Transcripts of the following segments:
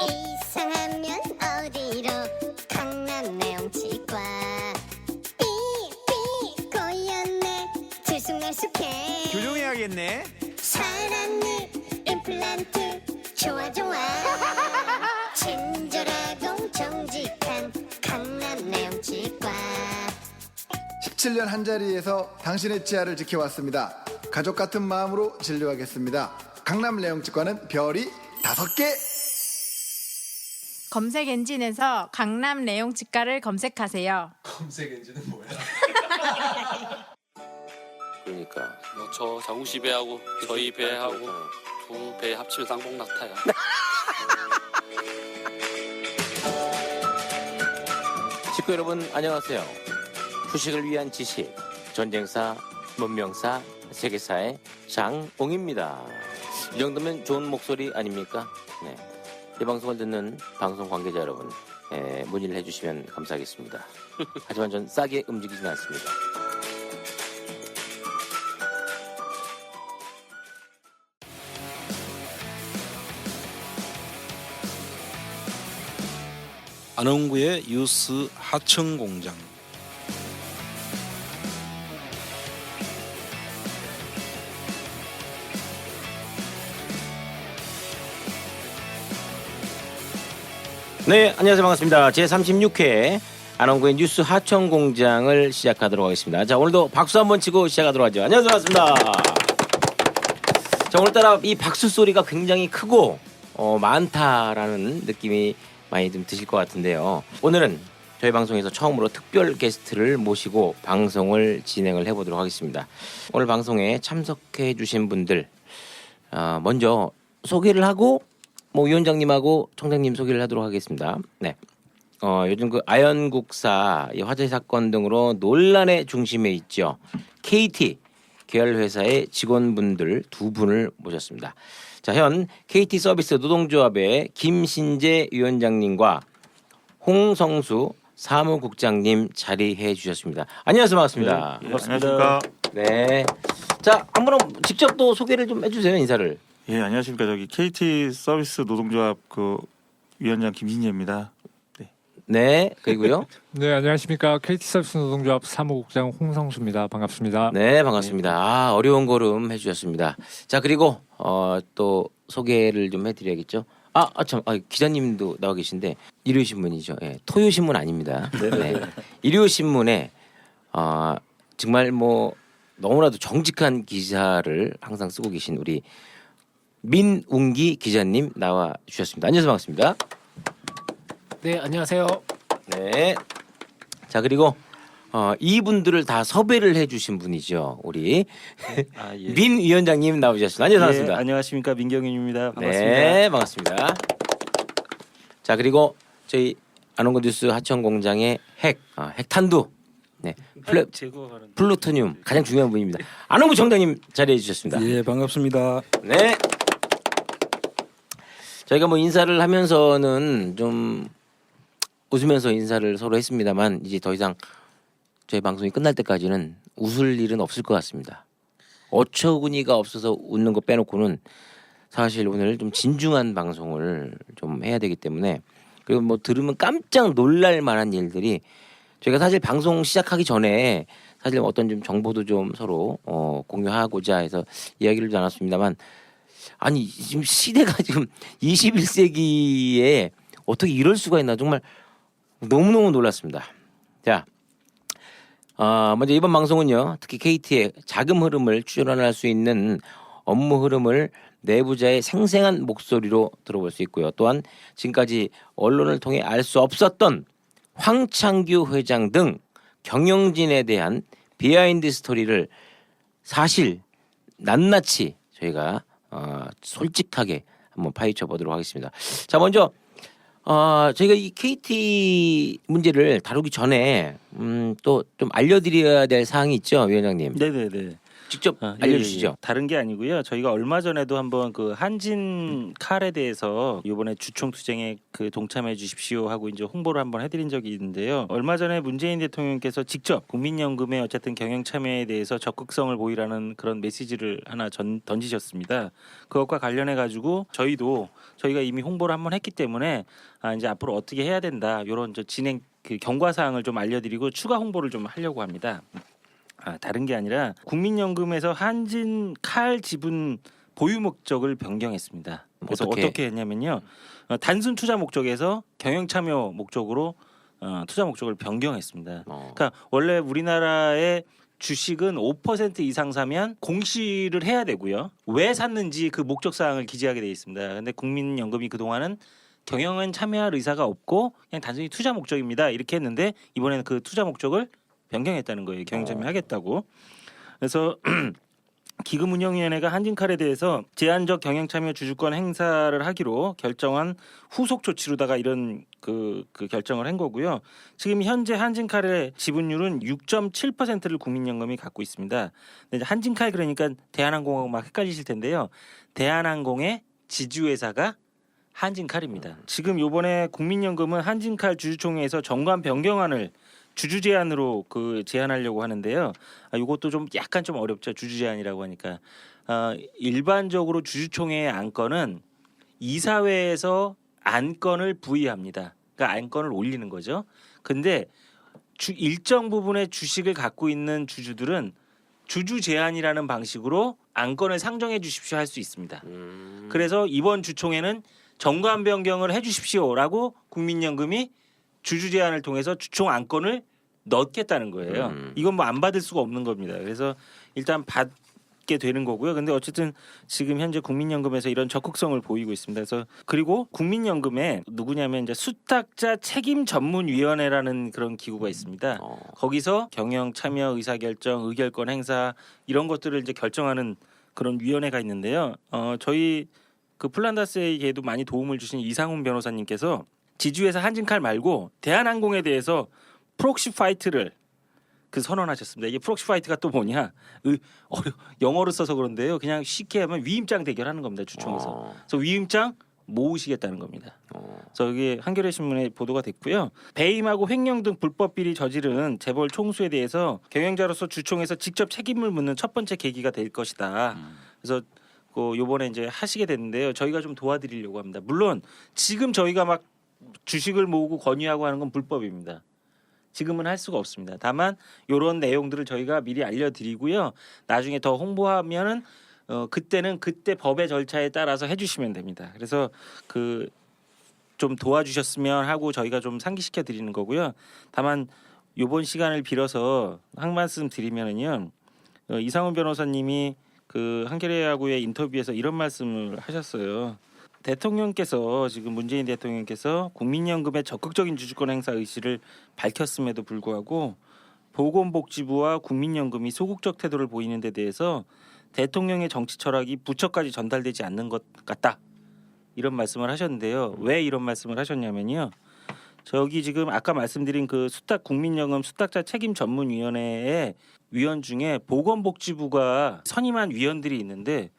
이상하면 어디로 강남 내용치과 삐삐 꼬였네 들쑥날쑥해 교정해야겠네. 살았네 임플란트 좋아 좋아 친절하고 정직한 강남 내용치과 17년 한자리에서 당신의 치아를 지켜왔습니다. 가족 같은 마음으로 진료하겠습니다. 강남 내용치과는 별이 5개. 검색 엔진에서 강남 레용치과를 검색하세요. 검색 엔진은 뭐야? 그러니까 저 장우 씨 배하고 저희 배하고 두 배 합치면 쌍봉 낙타야. 식구 여러분 안녕하세요. 후식을 위한 지식, 전쟁사, 문명사, 세계사의 장옹입니다. 이 정도면 좋은 목소리 아닙니까? 네. 이 방송을 듣는 방송 관계자 여러분, 문의를 해주시면 감사하겠습니다. 하지만 전 싸게 움직이진 않습니다. 안원구의 유스 하청공장. 네, 안녕하세요. 반갑습니다. 제36회 안원구의 뉴스 하청공장을 시작하도록 하겠습니다. 자, 오늘도 박수 한번 치고 시작하도록 하죠. 안녕하세요. 반갑습니다. 자, 오늘따라 이 박수 소리가 굉장히 크고 많다라는 느낌이 많이 좀 드실 것 같은데요. 오늘은 저희 방송에서 처음으로 특별 게스트를 모시고 방송을 진행을 해보도록 하겠습니다. 오늘 방송에 참석해 주신 분들 먼저 소개를 하고 위원장님하고 총장님 소개를 하도록 하겠습니다. 네. 요즘 그 아연국사 화재 사건 등으로 논란의 중심에 있죠. KT 계열 회사의 직원분들 두 분을 모셨습니다. 자, 현 KT 서비스 노동조합의 김신재 위원장님과 홍성수 사무국장님 자리해 주셨습니다. 안녕하세요. 반갑습니다. 네, 안녕하십니까. 네. 자, 한번 직접 또 소개를 좀 해주세요. 인사를. 예, 안녕하십니까. 저기 KT 서비스 노동조합 그 위원장 김신재입니다. 네. 네. 그리고요. 네, 안녕하십니까. KT 서비스 노동조합 사무국장 홍성수입니다. 반갑습니다. 네, 반갑습니다. 어려운 걸음 해주셨습니다. 자, 그리고 또 소개를 좀 해드려야겠죠. 기자님도 나와 계신데 일요신문이죠. 예, 토요신문 아닙니다. 네. 일요신문에 정말 너무나도 정직한 기사를 항상 쓰고 계신 우리 민웅기 기자님 나와 주셨습니다. 안녕하세요. 반갑습니다. 네, 안녕하세요. 네. 자, 그리고 이분들을 다 섭외를 해주신 분이죠. 우리 예. 민 위원장님 나오셨습니다. 안녕하세요. 반갑습니다. 네, 안녕하십니까. 민경윤입니다. 반갑습니다. 네, 반갑습니다. 자, 그리고 저희 안원구 뉴스 하청공장의 핵탄두 네, 제거하는 플루토늄 가장 중요한 분입니다. 안원구 정장님 자리해 주셨습니다. 예, 반갑습니다. 네. 저희가 인사를 하면서는 좀 웃으면서 인사를 서로 했습니다만 이제 더 이상 저희 방송이 끝날 때까지는 웃을 일은 없을 것 같습니다. 어처구니가 없어서 웃는 거 빼놓고는 사실 오늘 좀 진중한 방송을 좀 해야 되기 때문에 그리고 들으면 깜짝 놀랄 만한 일들이 저희가 사실 방송 시작하기 전에 사실 어떤 좀 정보도 좀 서로 공유하고자 해서 이야기를 나눴습니다만 아니 지금 시대가 지금 21세기에 어떻게 이럴 수가 있나 정말 너무너무 놀랐습니다. 자, 먼저 이번 방송은요 특히 KT의 자금 흐름을 추론할 수 있는 업무 흐름을 내부자의 생생한 목소리로 들어볼 수 있고요. 또한 지금까지 언론을 통해 알 수 없었던 황창규 회장 등 경영진에 대한 비하인드 스토리를 사실 낱낱이 저희가 솔직하게 한번 파헤쳐 보도록 하겠습니다. 자, 먼저 저희가 이 KT 문제를 다루기 전에 또 좀 알려드려야 될 사항이 있죠, 위원장님. 네네네. 직접 알려주시죠. 다른 게 아니고요. 저희가 얼마 전에도 한번 그 한진 칼에 대해서 이번에 주총 투쟁에 그 동참해 주십시오 하고 이제 홍보를 한번 해드린 적이 있는데요. 얼마 전에 문재인 대통령께서 직접 국민연금의 어쨌든 경영 참여에 대해서 적극성을 보이라는 그런 메시지를 하나 던지셨습니다. 그것과 관련해 가지고 저희가 이미 홍보를 한번 했기 때문에 이제 앞으로 어떻게 해야 된다 이런 진행 그 경과 사항을 좀 알려드리고 추가 홍보를 좀 하려고 합니다. 다른 게 아니라 국민연금에서 한진 칼 지분 보유 목적을 변경했습니다. 그래서 어떻게 했냐면요. 단순 투자 목적에서 경영 참여 목적으로 투자 목적을 변경했습니다. 그러니까 원래 우리나라의 주식은 5% 이상 사면 공시를 해야 되고요. 왜 샀는지 그 목적 사항을 기재하게 돼 있습니다. 근데 국민연금이 그동안은 경영은 참여할 의사가 없고 그냥 단순히 투자 목적입니다. 이렇게 했는데 이번에는 그 투자 목적을 변경했다는 거예요. 경영 참여하겠다고. 그래서 기금운용위원회가 한진칼에 대해서 제한적 경영 참여 주주권 행사를 하기로 결정한 후속 조치로다가 이런 그 결정을 한 거고요. 지금 현재 한진칼의 지분율은 6.7%를 국민연금이 갖고 있습니다. 근데 한진칼 그러니까 대한항공하고 막 헷갈리실 텐데요. 대한항공의 지주회사가 한진칼입니다. 지금 이번에 국민연금은 한진칼 주주총회에서 정관 변경안을 주주 제한으로 제한하려고 하는데요. 이것도 좀 약간 좀 어렵죠. 주주 제한이라고 하니까 일반적으로 주주총회의 안건은 이사회에서 안건을 부의합니다. 그러니까 안건을 올리는 거죠. 근데 일정 부분의 주식을 갖고 있는 주주들은 주주 제한이라는 방식으로 안건을 상정해 주십시오 할 수 있습니다. 그래서 이번 주총회는 정관 변경을 해주십시오라고 국민연금이 주주 제한을 통해서 주총 안건을 넣겠다는 거예요. 이건 뭐 안 받을 수가 없는 겁니다. 그래서 일단 받게 되는 거고요. 근데 어쨌든 지금 현재 국민연금에서 이런 적극성을 보이고 있습니다. 그래서 그리고 국민연금에 누구냐면 이제 수탁자 책임 전문위원회라는 그런 기구가 있습니다. 거기서 경영 참여 의사결정, 의결권 행사 이런 것들을 이제 결정하는 그런 위원회가 있는데요. 저희 그 플란다스에게도 많이 도움을 주신 이상훈 변호사님께서 지주회사 한진칼 말고 대한항공에 대해서 프록시 파이트를 선언하셨습니다. 이게 프록시 파이트가 또 뭐냐? 영어로 써서 그런데요. 그냥 쉽게 하면 위임장 대결하는 겁니다. 주총에서. 그래서 위임장 모으시겠다는 겁니다. 그래서 이게 한겨레 신문에 보도가 됐고요. 배임하고 횡령 등 불법 비리 저지른 재벌 총수에 대해서 경영자로서 주총에서 직접 책임을 묻는 첫 번째 계기가 될 것이다. 그래서 요번에 이제 하시게 됐는데요. 저희가 좀 도와드리려고 합니다. 물론 지금 저희가 막 주식을 모으고 건의하고 하는 건 불법입니다. 지금은 할 수가 없습니다. 다만 이런 내용들을 저희가 미리 알려드리고요. 나중에 더 홍보하면은 그때는 그때 법의 절차에 따라서 해주시면 됩니다. 그래서 좀 도와주셨으면 하고 저희가 좀 상기시켜 드리는 거고요. 다만 이번 시간을 빌어서 한 말씀 드리면은요. 이상훈 변호사님이 한겨레하고의 인터뷰에서 이런 말씀을 하셨어요. 대통령께서 지금 문재인 대통령께서 국민연금의 적극적인 주주권 행사 의지를 밝혔음에도 불구하고 보건복지부와 국민연금이 소극적 태도를 보이는 데 대해서 대통령의 정치 철학이 부처까지 전달되지 않는 것 같다. 이런 말씀을 하셨는데요. 왜 이런 말씀을 하셨냐면요. 저기 지금 아까 말씀드린 국민연금 수탁자 책임 전문위원회의 위원 중에 보건복지부가 선임한 위원들이 있는데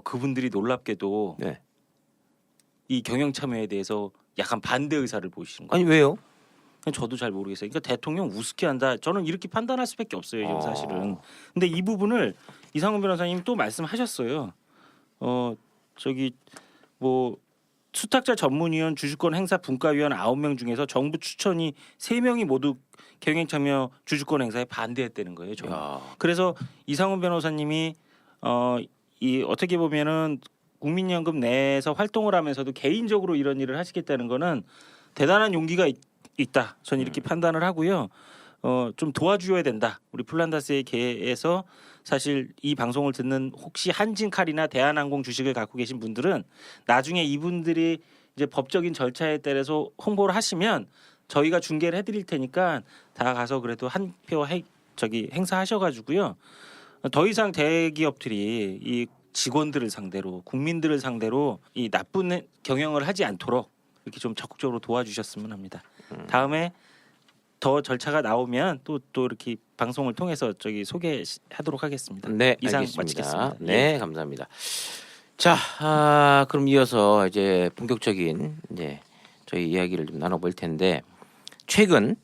그분들이 놀랍게도 네. 이 경영 참여에 대해서 약간 반대 의사를 보이시는 거예요. 아니 왜요? 저도 잘 모르겠어요. 그러니까 대통령 우습게 한다. 저는 이렇게 판단할 수밖에 없어요. 지금 사실은. 근데 이 부분을 이상훈 변호사님 또 말씀하셨어요. 수탁자 전문위원 주주권 행사 분과위원 9명 중에서 정부 추천이 3명이 모두 경영 참여 주주권 행사에 반대했다는 거예요. 그래서 이상훈 변호사님이 어떻게 보면은 국민연금 내에서 활동을 하면서도 개인적으로 이런 일을 하시겠다는 거는 대단한 용기가 있다. 저는 이렇게 판단을 하고요. 좀 도와줘야 된다. 우리 플란다스의 계에서 사실 이 방송을 듣는 혹시 한진칼이나 대한항공 주식을 갖고 계신 분들은 나중에 이분들이 이제 법적인 절차에 따라서 홍보를 하시면 저희가 중계를 해드릴 테니까 다 가서 그래도 한 표 행사하셔가지고요. 더 이상 대기업들이 이 직원들을 상대로 국민들을 상대로 이 나쁜 경영을 하지 않도록 이렇게 좀 적극적으로 도와주셨으면 합니다. 다음에 더 절차가 나오면 또 이렇게 방송을 통해서 저기 소개하도록 하겠습니다. 네, 이상 알겠습니다. 마치겠습니다. 네, 감사합니다. 자, 그럼 이어서 이제 본격적인 이제 저희 이야기를 좀 나눠볼 텐데 최근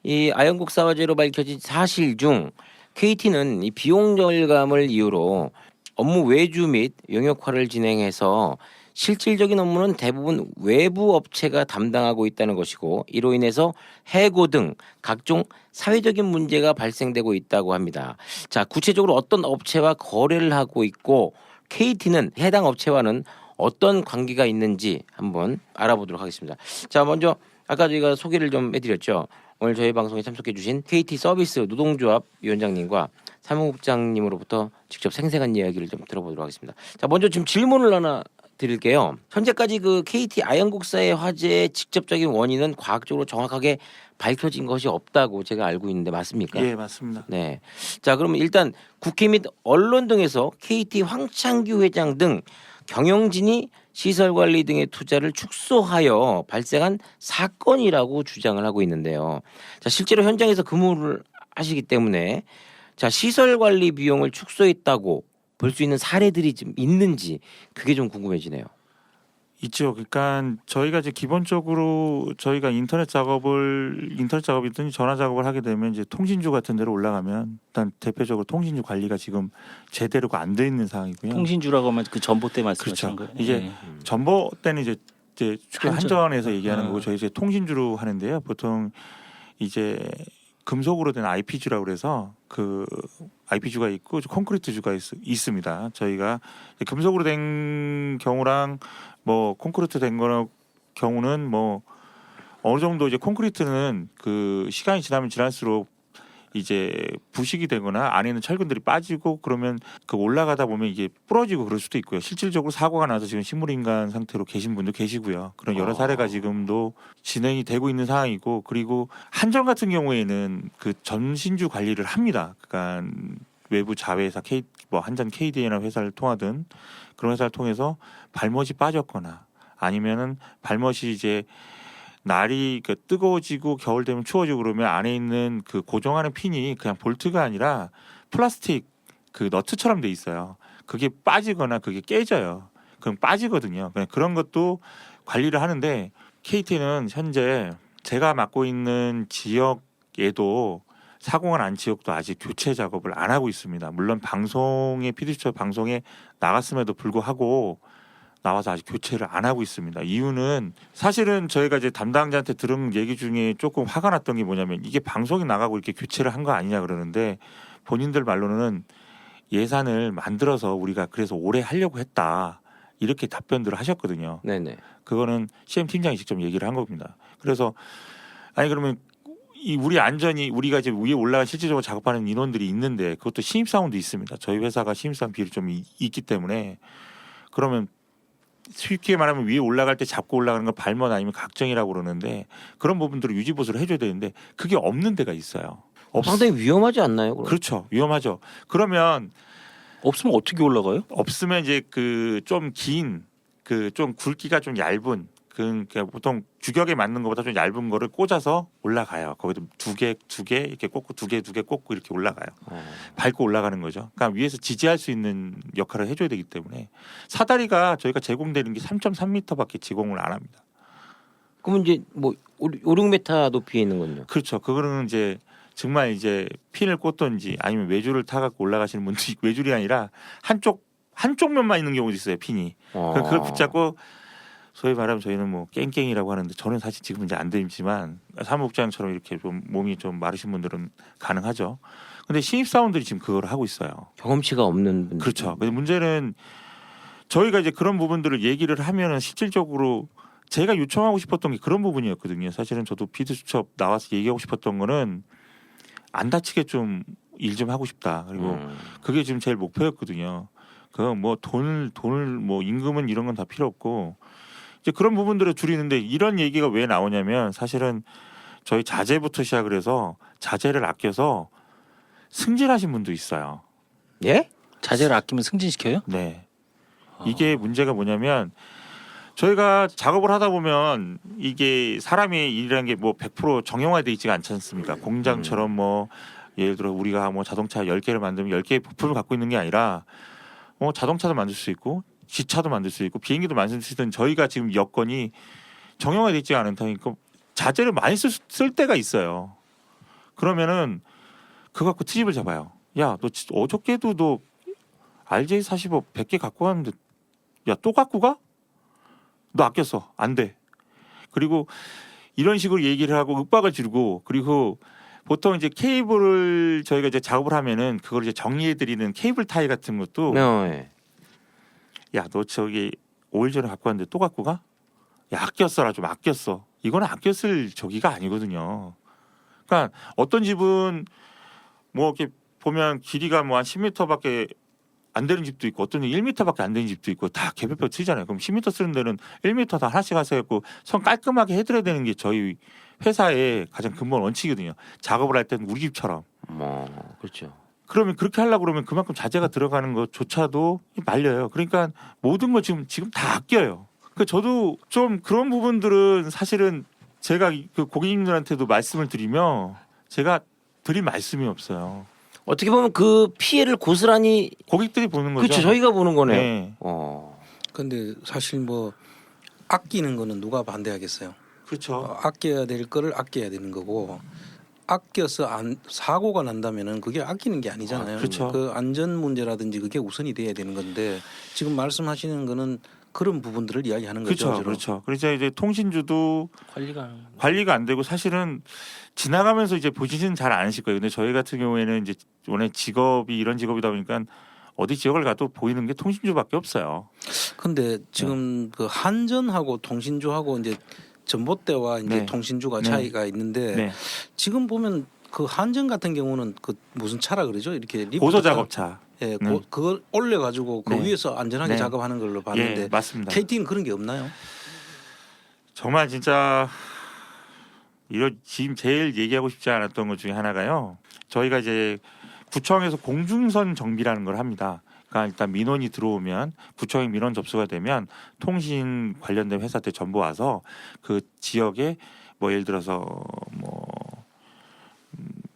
이 아연국사화재로 밝혀진 사실 중 KT는 이 비용 절감을 이유로 업무 외주 및 영역화를 진행해서 실질적인 업무는 대부분 외부 업체가 담당하고 있다는 것이고 이로 인해서 해고 등 각종 사회적인 문제가 발생되고 있다고 합니다. 자, 구체적으로 어떤 업체와 거래를 하고 있고 KT는 해당 업체와는 어떤 관계가 있는지 한번 알아보도록 하겠습니다. 자, 먼저 아까 저희가 소개를 좀 해드렸죠. 오늘 저희 방송에 참석해 주신 KT 서비스 노동조합 위원장님과 사무국장님으로부터 직접 생생한 이야기를 좀 들어보도록 하겠습니다. 자, 먼저 지금 질문을 하나 드릴게요. 현재까지 그 KT 아연국사의 화재의 직접적인 원인은 과학적으로 정확하게 밝혀진 것이 없다고 제가 알고 있는데 맞습니까? 예, 맞습니다. 네. 자, 그러면 일단 국회 및 언론 등에서 KT 황창규 회장 등 경영진이 시설 관리 등의 투자를 축소하여 발생한 사건이라고 주장을 하고 있는데요. 자, 실제로 현장에서 근무를 하시기 때문에 자, 시설 관리 비용을 축소했다고 볼 수 있는 사례들이 좀 있는지 그게 좀 궁금해지네요. 있죠. 그러니까 저희가 이제 기본적으로 저희가 인터넷 작업이든 전화 작업을 하게 되면 이제 통신주 같은 데로 올라가면 일단 대표적으로 통신주 관리가 지금 제대로가 안 돼 있는 상황이고요. 통신주라고 하면 그 전봇대 말씀하시는 그렇죠. 거예요? 이제 네. 전봇대는 이제 한전에서 얘기하는 아. 거고 저희 이제 통신주로 하는데요. 보통 이제 금속으로 된 IP주라고 그래서 그 IP주가 있고 콘크리트주가 있습니다. 저희가 금속으로 된 경우랑 뭐 콘크리트 된 경우는 뭐 어느 정도 이제 콘크리트는 그 시간이 지나면 지날수록 이제 부식이 되거나 안에 있는 철근들이 빠지고 그러면 그 올라가다 보면 이게 부러지고 그럴 수도 있고요. 실질적으로 사고가 나서 지금 식물인간 상태로 계신 분도 계시고요. 그런 여러 사례가 지금도 진행이 되고 있는 상황이고 그리고 한전 같은 경우에는 그 전신주 관리를 합니다. 그러니까 외부 자회사 뭐 한전 KDN이나 회사를 통하든 그런 회사를 통해서 발못이 빠졌거나 아니면은 발못이 이제 날이 그 뜨거워지고 겨울 되면 추워지고 그러면 안에 있는 그 고정하는 핀이 그냥 볼트가 아니라 플라스틱 그 너트처럼 돼 있어요. 그게 빠지거나 그게 깨져요. 그럼 빠지거든요. 그런 것도 관리를 하는데 KT는 현재 제가 맡고 있는 지역에도 사고가 난 지역도 아직 교체 작업을 안 하고 있습니다. 물론 방송에 PD수첩 방송에 나갔음에도 불구하고 나와서 아직 교체를 안 하고 있습니다. 이유는 사실은 저희가 이제 담당자한테 들은 얘기 중에 조금 화가 났던 게 뭐냐면 이게 방송에 나가고 이렇게 교체를 한 거 아니냐 그러는데 본인들 말로는 예산을 만들어서 우리가 그래서 오래 하려고 했다 이렇게 답변들을 하셨거든요. 네네. 그거는 CM 팀장이 직접 얘기를 한 겁니다. 그래서 아니 그러면 이 우리 안전이 우리가 이제 위에 올라가 실질적으로 작업하는 인원들이 있는데 그것도 신입사원도 있습니다. 저희 회사가 신입사원 비율이 좀 있기 때문에 그러면 쉽게 말하면 위에 올라갈 때 잡고 올라가는 건 발못 아니면 각정이라고 그러는데 그런 부분들을 유지보수를 해줘야 되는데 그게 없는 데가 있어요. 상당히 위험하지 않나요? 그럼? 그렇죠. 위험하죠. 그러면 없으면 어떻게 올라가요? 없으면 이제 그 좀 긴 그 좀 굵기가 좀 얇은 그러니까 보통 규격에 맞는 것보다 좀 얇은 거를 꽂아서 올라가요. 거기도 두 개 이렇게 꽂고 두 개 꽂고 이렇게 올라가요. 밟고 올라가는 거죠. 그러니까 위에서 지지할 수 있는 역할을 해줘야 되기 때문에 사다리가 저희가 제공되는 게 3.3m밖에 제공을 안 합니다. 그러면 이제 뭐 5, 6m 높이에 있는 건요? 그렇죠. 그거는 이제 정말 이제 핀을 꽂든지 아니면 외줄을 타갖고 올라가시는 분들이 외줄이 아니라 한쪽 면만 있는 경우도 있어요. 핀이. 그걸 붙잡고 소위 말하면 저희는 뭐 깽깽이라고 하는데 저는 사실 지금 이제 안 되지만 사무국장처럼 이렇게 좀 몸이 좀 마르신 분들은 가능하죠. 근데 신입사원들이 지금 그걸 하고 있어요. 경험치가 없는 분들. 그렇죠. 근데 문제는 저희가 이제 그런 부분들을 얘기를 하면은 실질적으로 제가 요청하고 싶었던 게 그런 부분이었거든요. 사실은 저도 비드수첩 나와서 얘기하고 싶었던 거는 안 다치게 좀 일 좀 하고 싶다. 그리고 그게 지금 제일 목표였거든요. 그 뭐 돈을 뭐 임금은 이런 건 다 필요 없고 이제 그런 부분들을 줄이는데 이런 얘기가 왜 나오냐면 사실은 저희 자재부터 시작을 해서 자재를 아껴서 승진하신 분도 있어요. 예? 자재를 아끼면 승진시켜요? 네. 이게 문제가 뭐냐면 저희가 작업을 하다 보면 이게 사람의 일이라는 게 뭐 100% 정형화돼 있지가 않지 않습니까? 공장처럼 뭐 예를 들어 우리가 뭐 자동차 10개를 만들면 10개의 부품을 갖고 있는 게 아니라 자동차도 만들 수 있고 기차도 만들 수 있고 비행기도 만들 수 있는 저희가 지금 여건이 정형화돼 있지 않다니까 자재를 많이 쓸 때가 있어요. 그러면은 그거 갖고 트집을 잡아요. 야, 너 어저께도 너 RJ45 100개 갖고 왔는데 야, 또 갖고 가? 너 아꼈어. 안 돼. 그리고 이런 식으로 얘기를 하고 윽박을 지르고 그리고 보통 이제 케이블을 저희가 이제 작업을 하면은 그걸 이제 정리해 드리는 케이블 타이 같은 것도 네. 야, 너 저기 5일 전에 갖고 왔는데 또 갖고 가? 야, 아꼈어라. 좀 아꼈어. 이거는 아꼈을 저기가 아니거든요. 그러니까 어떤 집은 뭐 이렇게 보면 길이가 뭐 한 10m밖에 안 되는 집도 있고 어떤 데 1m밖에 안 되는 집도 있고 다 개별별 쓰잖아요. 그럼 10m 쓰는 데는 1m 다 하나씩 하셔갖고 선 깔끔하게 해드려야 되는 게 저희 회사의 가장 근본 원칙이거든요. 작업을 할 때는 우리 집처럼. 그렇죠. 그러면 그렇게 하려고 그러면 그만큼 자재가 들어가는 것조차도 말려요. 그러니까 모든 거 지금 다 아껴요. 그 저도 좀 그런 부분들은 사실은 제가 그 고객님들한테도 말씀을 드리며 제가 드릴 말씀이 없어요. 어떻게 보면 그 피해를 고스란히 고객들이 보는 거죠. 그렇죠. 저희가 보는 거네요. 네. 근데 사실 뭐 아끼는 거는 누가 반대하겠어요? 그렇죠. 아껴야 될 거를 아껴야 되는 거고 아껴서 사고가 난다면은 그게 아끼는 게 아니잖아요. 그렇죠. 그 안전 문제라든지 그게 우선이 돼야 되는 건데 지금 말씀하시는 거는 그런 부분들을 이야기하는 거죠. 그렇죠. 그렇죠. 그래서 이제 통신주도 관리가 안 되고 사실은 지나가면서 이제 보시지는 잘 않으실 거예요. 근데 저희 같은 경우에는 이제 원래 직업이 이런 직업이다 보니까 어디 지역을 가도 보이는 게 통신주밖에 없어요. 근데 지금 그 한전하고 통신주하고 이제 전봇대와 이제 네. 통신주가 네. 차이가 있는데 네. 지금 보면 그 한전 같은 경우는 그 무슨 차라 그러죠? 이렇게 리프트 고소 작업차. 예, 네. 그걸 올려 가지고 그 네. 위에서 안전하게 네. 작업하는 걸로 봤는데 예, 맞습니다. KT는 그런 게 없나요? 정말 진짜 지금 제일 얘기하고 싶지 않았던 것 중에 하나가요. 저희가 이제 구청에서 공중선 정비라는 걸 합니다. 그러니까 일단 민원이 들어오면 구청에 민원 접수가 되면 통신 관련된 회사한테 전부 와서 그 지역에 뭐 예를 들어서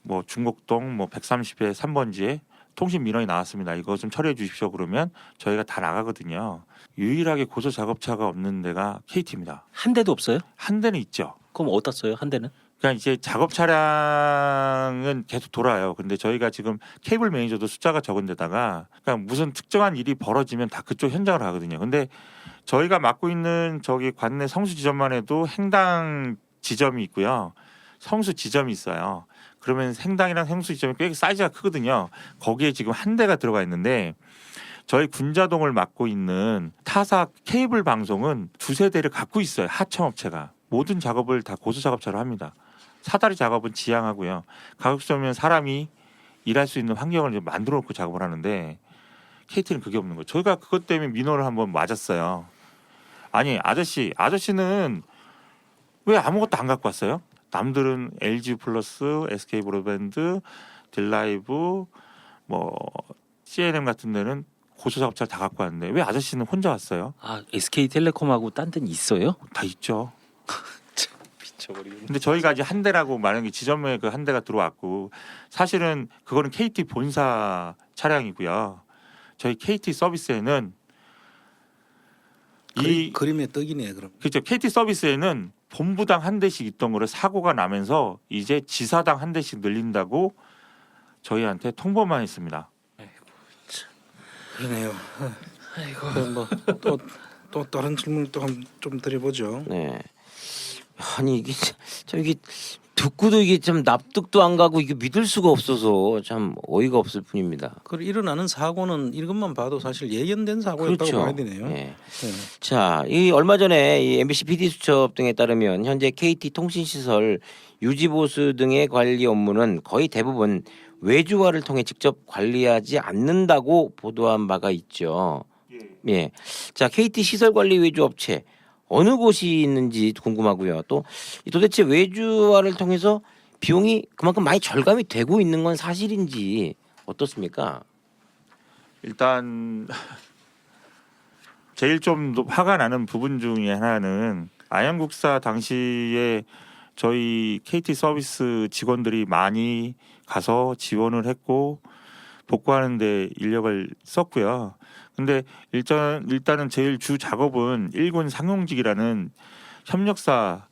뭐 중곡동 뭐 130회 3번지에 통신 민원이 나왔습니다. 이거 좀 처리해 주십시오. 그러면 저희가 다 나가거든요. 유일하게 고소 작업차가 없는 데가 KT입니다. 한 대도 없어요? 한 대는 있죠. 그럼 어디다 써요? 한 대는? 그러니까 이제 작업 차량은 계속 돌아요. 근데 저희가 지금 케이블 매니저도 숫자가 적은 데다가 그러니까 무슨 특정한 일이 벌어지면 다 그쪽 현장을 가거든요. 근데 저희가 맡고 있는 저기 관내 성수 지점만 해도 행당 지점이 있고요. 성수 지점이 있어요. 그러면 행당이랑 성수 지점이 꽤 사이즈가 크거든요. 거기에 지금 한 대가 들어가 있는데 저희 군자동을 맡고 있는 타사 케이블 방송은 두세 대를 갖고 있어요. 하청업체가. 모든 작업을 다 고소 작업차로 합니다. 사다리 작업은 지향하고요. 가급적이면 사람이 일할 수 있는 환경을 만들어 놓고 작업을 하는데 KT는 그게 없는 거예요. 저희가 그것 때문에 민원을 한번 맞았어요. 아니 아저씨는 왜 아무것도 안 갖고 왔어요? 남들은 LG 플러스, SK 브로드밴드, 딜라이브, 뭐 CNM 같은 데는 고소 작업차를 다 갖고 왔는데 왜 아저씨는 혼자 왔어요? 아, SK텔레콤하고 딴 데는 있어요? 다 있죠. 미쳐버리겠네. 근데 저희가 이제 한 대라고 말하는 게 지점에 그 한 대가 들어왔고 사실은 그거는 KT 본사 차량이고요. 저희 KT 서비스에는 그림의 떡이네 그럼. 그렇죠. KT 서비스에는 본부당 한 대씩 있던 거를 사고가 나면서 이제 지사당 한 대씩 늘린다고 저희한테 통보만 했습니다. 그러네요. 아이고. 또 다른 질문 또 좀 드려보죠. 네. 아니 이게 참 이게 듣고도 이게 참 납득도 안 가고 이게 믿을 수가 없어서 참 어이가 없을 뿐입니다. 그 일어나는 사고는 이것만 봐도 사실 예견된 사고였다고 그렇죠. 봐야 되네요. 네. 자, 이 얼마 전에 이 MBC PD 수첩 등에 따르면 현재 KT 통신시설 유지 보수 등의 관리 업무는 거의 대부분 외주화를 통해 직접 관리하지 않는다고 보도한 바가 있죠. 예. 자, KT 시설 관리 외주 업체 어느 곳이 있는지 궁금하고요. 또 도대체 외주화를 통해서 비용이 그만큼 많이 절감이 되고 있는 건 사실인지 어떻습니까? 일단 제일 좀 화가 나는 부분 중에 하나는 아현국사 당시에 저희 KT 서비스 직원들이 많이 가서 지원을 했고 복구하는데 인력을 썼고요. 근데 일단은 제일 주 작업은 일군 상용직이라는 협력사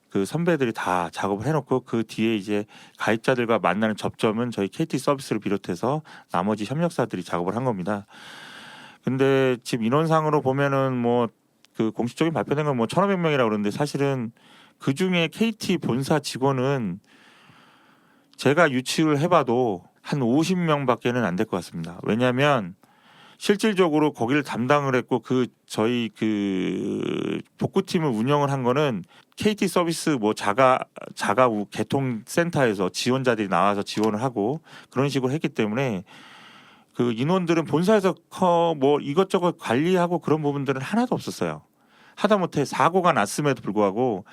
그 선배들이 다 작업을 해놓고 그 뒤에 이제 가입자들과 만나는 접점은 저희 KT 서비스를 비롯해서 나머지 협력사들이 작업을 한 겁니다. 근데 지금 인원상으로 보면은 뭐 그 공식적인 발표된 건 뭐 1,500명이라고 그러는데 사실은 그 중에 KT 본사 직원은 제가 유치를 해봐도 한 50명밖에는 안 될 것 같습니다. 왜냐하면 실질적으로 거기를 담당을 했고 저희 그 복구팀을 운영을 한 거는 KT 서비스 뭐 자가 개통 센터에서 지원자들이 나와서 지원을 하고 그런 식으로 했기 때문에 그 인원들은 본사에서 뭐 이것저것 관리하고 그런 부분들은 하나도 없었어요. 하다못해 사고가 났음에도 불구하고,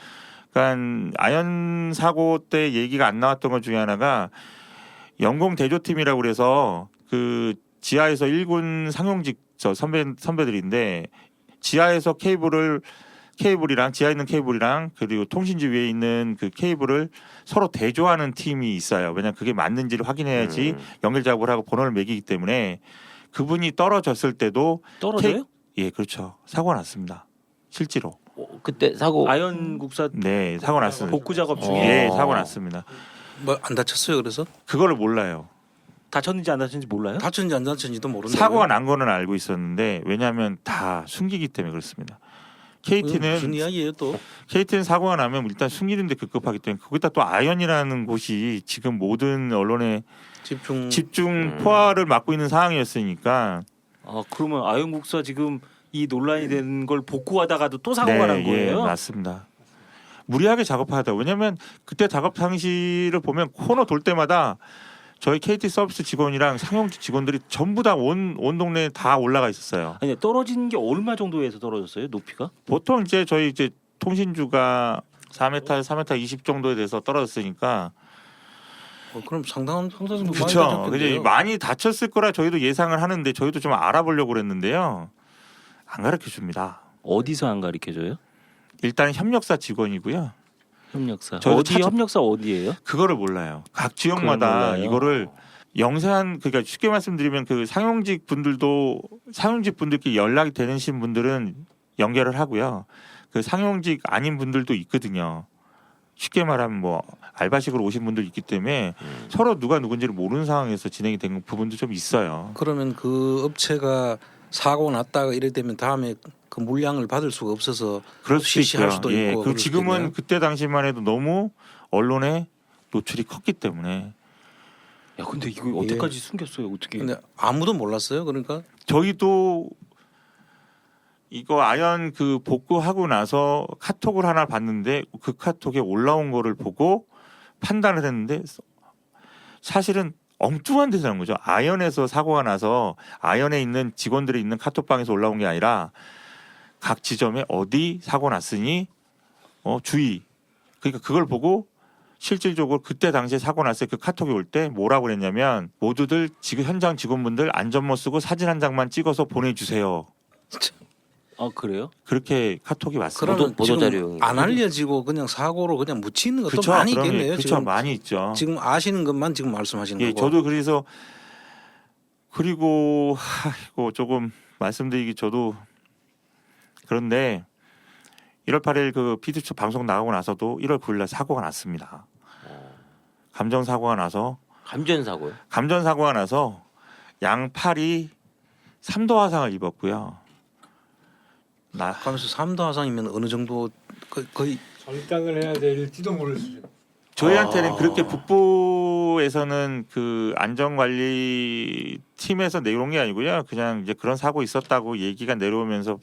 그러니까 아연 사고 때 얘기가 안 나왔던 것 중에 하나가 연공 대조팀이라고 그래서 그 지하에서 1군 상용직 선배들인데 지하에서 케이블이랑 지하에 있는 케이블이랑 그리고 통신지 위에 있는 그 케이블을 서로 대조하는 팀이 있어요. 왜냐하면 그게 맞는지를 확인해야지 연결 작업을 하고 번호를 매기기 때문에 그분이 떨어졌을 때도 떨어져요? 예, 그렇죠. 사고가 났습니다. 실제로. 그때 사고 아현국사 네, 사고 났습니다. 복구 작업 중에 예, 사고 났습니다. 뭐 안 다쳤어요. 그래서 그거를 몰라요. 다쳤는지 안 다쳤는지 몰라요? 다쳤는지 안 다쳤는지도 모르는데 사고가 난 거는 알고 있었는데 왜냐하면 다 숨기기 때문에 그렇습니다. KT는 무슨 이야기예요 또? KT는 사고가 나면 일단 숨기는데 급급하기 때문에 거기다 또 아연이라는 곳이 지금 모든 언론의 집중 포화를 맡고 있는 상황이었으니까. 아 그러면 아현국사 지금 이 논란이 된 걸 복구하다가도 또 사고가 난 거예요? 예, 맞습니다. 무리하게 작업하다. 왜냐하면 그때 작업 당시를 보면 코너 돌 때마다 저희 KT 서비스 직원이랑 상용직 직원들이 전부 다 온 동네에 다 올라가 있었어요. 아니 떨어진 게 얼마 정도에서 떨어졌어요? 높이가? 보통 이제 저희 이제 통신주가 4m 20 정도에 대해서 떨어졌으니까. 그럼 상당한 정도 많이 그렇죠. 다쳤겠네요. 많이 다쳤을 거라 저희도 예상을 하는데 저희도 좀 알아보려고 그랬는데요. 안 가르쳐 줍니다. 어디서 안 가르쳐줘요? 일단 협력사 직원이고요. 협력사. 저도 어디 협력사 어디예요? 그거를 몰라요. 각 지역마다 이거를 영세한 그러니까 쉽게 말씀드리면 그 상용직 분들끼리 연락이 되신 분들은 연결을 하고요. 그 상용직 아닌 분들도 있거든요. 쉽게 말하면 뭐 알바식으로 오신 분들 있기 때문에 서로 누가 누군지를 모르는 상황에서 진행이 된 부분도 좀 있어요. 그러면 그 업체가 사고 났다가 이래 되면 다음에 그 물량을 받을 수가 없어서 그럴 수도 실시할 있고요. 수도 예, 있고. 그 지금은 그때 당시만 해도 너무 언론에 노출이 컸기 때문에. 야 근데 이거 어디까지 숨겼어요? 어떻게? 근데 아무도 몰랐어요. 그러니까 저희도 이거 아연 그 복구하고 나서 카톡을 하나 봤는데 그 카톡에 올라온 거를 보고 판단을 했는데 사실은 엉뚱한 데서 난 거죠. 아연에서 사고가 나서 아연에 있는 직원들이 있는 카톡방에서 올라온 게 아니라 각 지점에 어디 사고 났으니 주의. 그러니까 그걸 보고 실질적으로 그때 당시에 사고 났을 때 그 카톡이 올 때 뭐라고 그랬냐면 모두들 지금 현장 직원분들 안전모 쓰고 사진 한 장만 찍어서 보내주세요. 아 그래요? 그렇게 카톡이 왔어요. 그러면 보도자료. 지금 안 알려지고 그냥 사고로 그냥 묻히는 것도 그쵸, 많이 그럼요. 있겠네요. 그쵸, 지금 많이 있죠. 지금 아시는 것만 지금 말씀하시는 예, 거고. 저도 그래서 그리고 이거 조금 말씀드리기 저도 그런데 1월 8일 그 피드쇼 방송 나가고 나서도 1월 9일 날 사고가 났습니다. 감전 사고가 나서 양팔이 3도 화상을 입었고요. 가면서 3도 화상이면 어느 정도 거의 절단을 해야 될지도 모를 수준. 저희한테는 그렇게 북부에서는 그 안전관리 팀에서 내려온 게 아니고요. 그냥 이제 그런 사고 있었다고 얘기가 내려오면서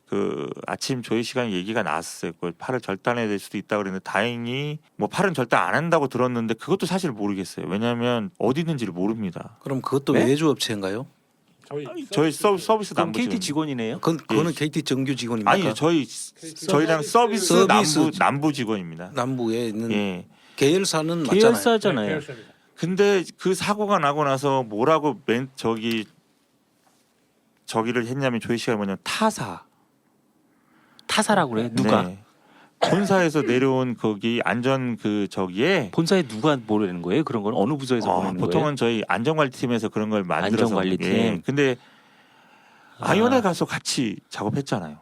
그 아침 조회 시간에 얘기가 나왔어요. 그 팔을 절단해야 될 수도 있다 그랬는데 다행히 뭐 팔은 절단 안 한다고 들었는데 그것도 사실 모르겠어요. 왜냐하면 어디 있는지를 모릅니다. 그럼 그것도 네? 외주 업체인가요? 저희 서비스 그럼 남부 KT 직원. 직원이네요? 그거는 KT 정규 직원입니까? 아니요, 저희랑 서비스 남부 직원입니다. 남부에 있는 예. 계열사는 맞잖아요. 계열사잖아요. 근데 그 사고가 나고 나서 뭐라고 저기를 했냐면 조회 씨가 뭐냐면 타사 타사라고 그래? 누가? 네. 본사에서 내려온 거기 안전 그 저기에 본사에 누가 보내는 거예요? 그런 건 어느 부서에서 보내는 보통은 저희 안전관리팀에서 그런 걸 만들어서 안전관리팀. 예. 근데 아이온에 가서 같이 작업했잖아요.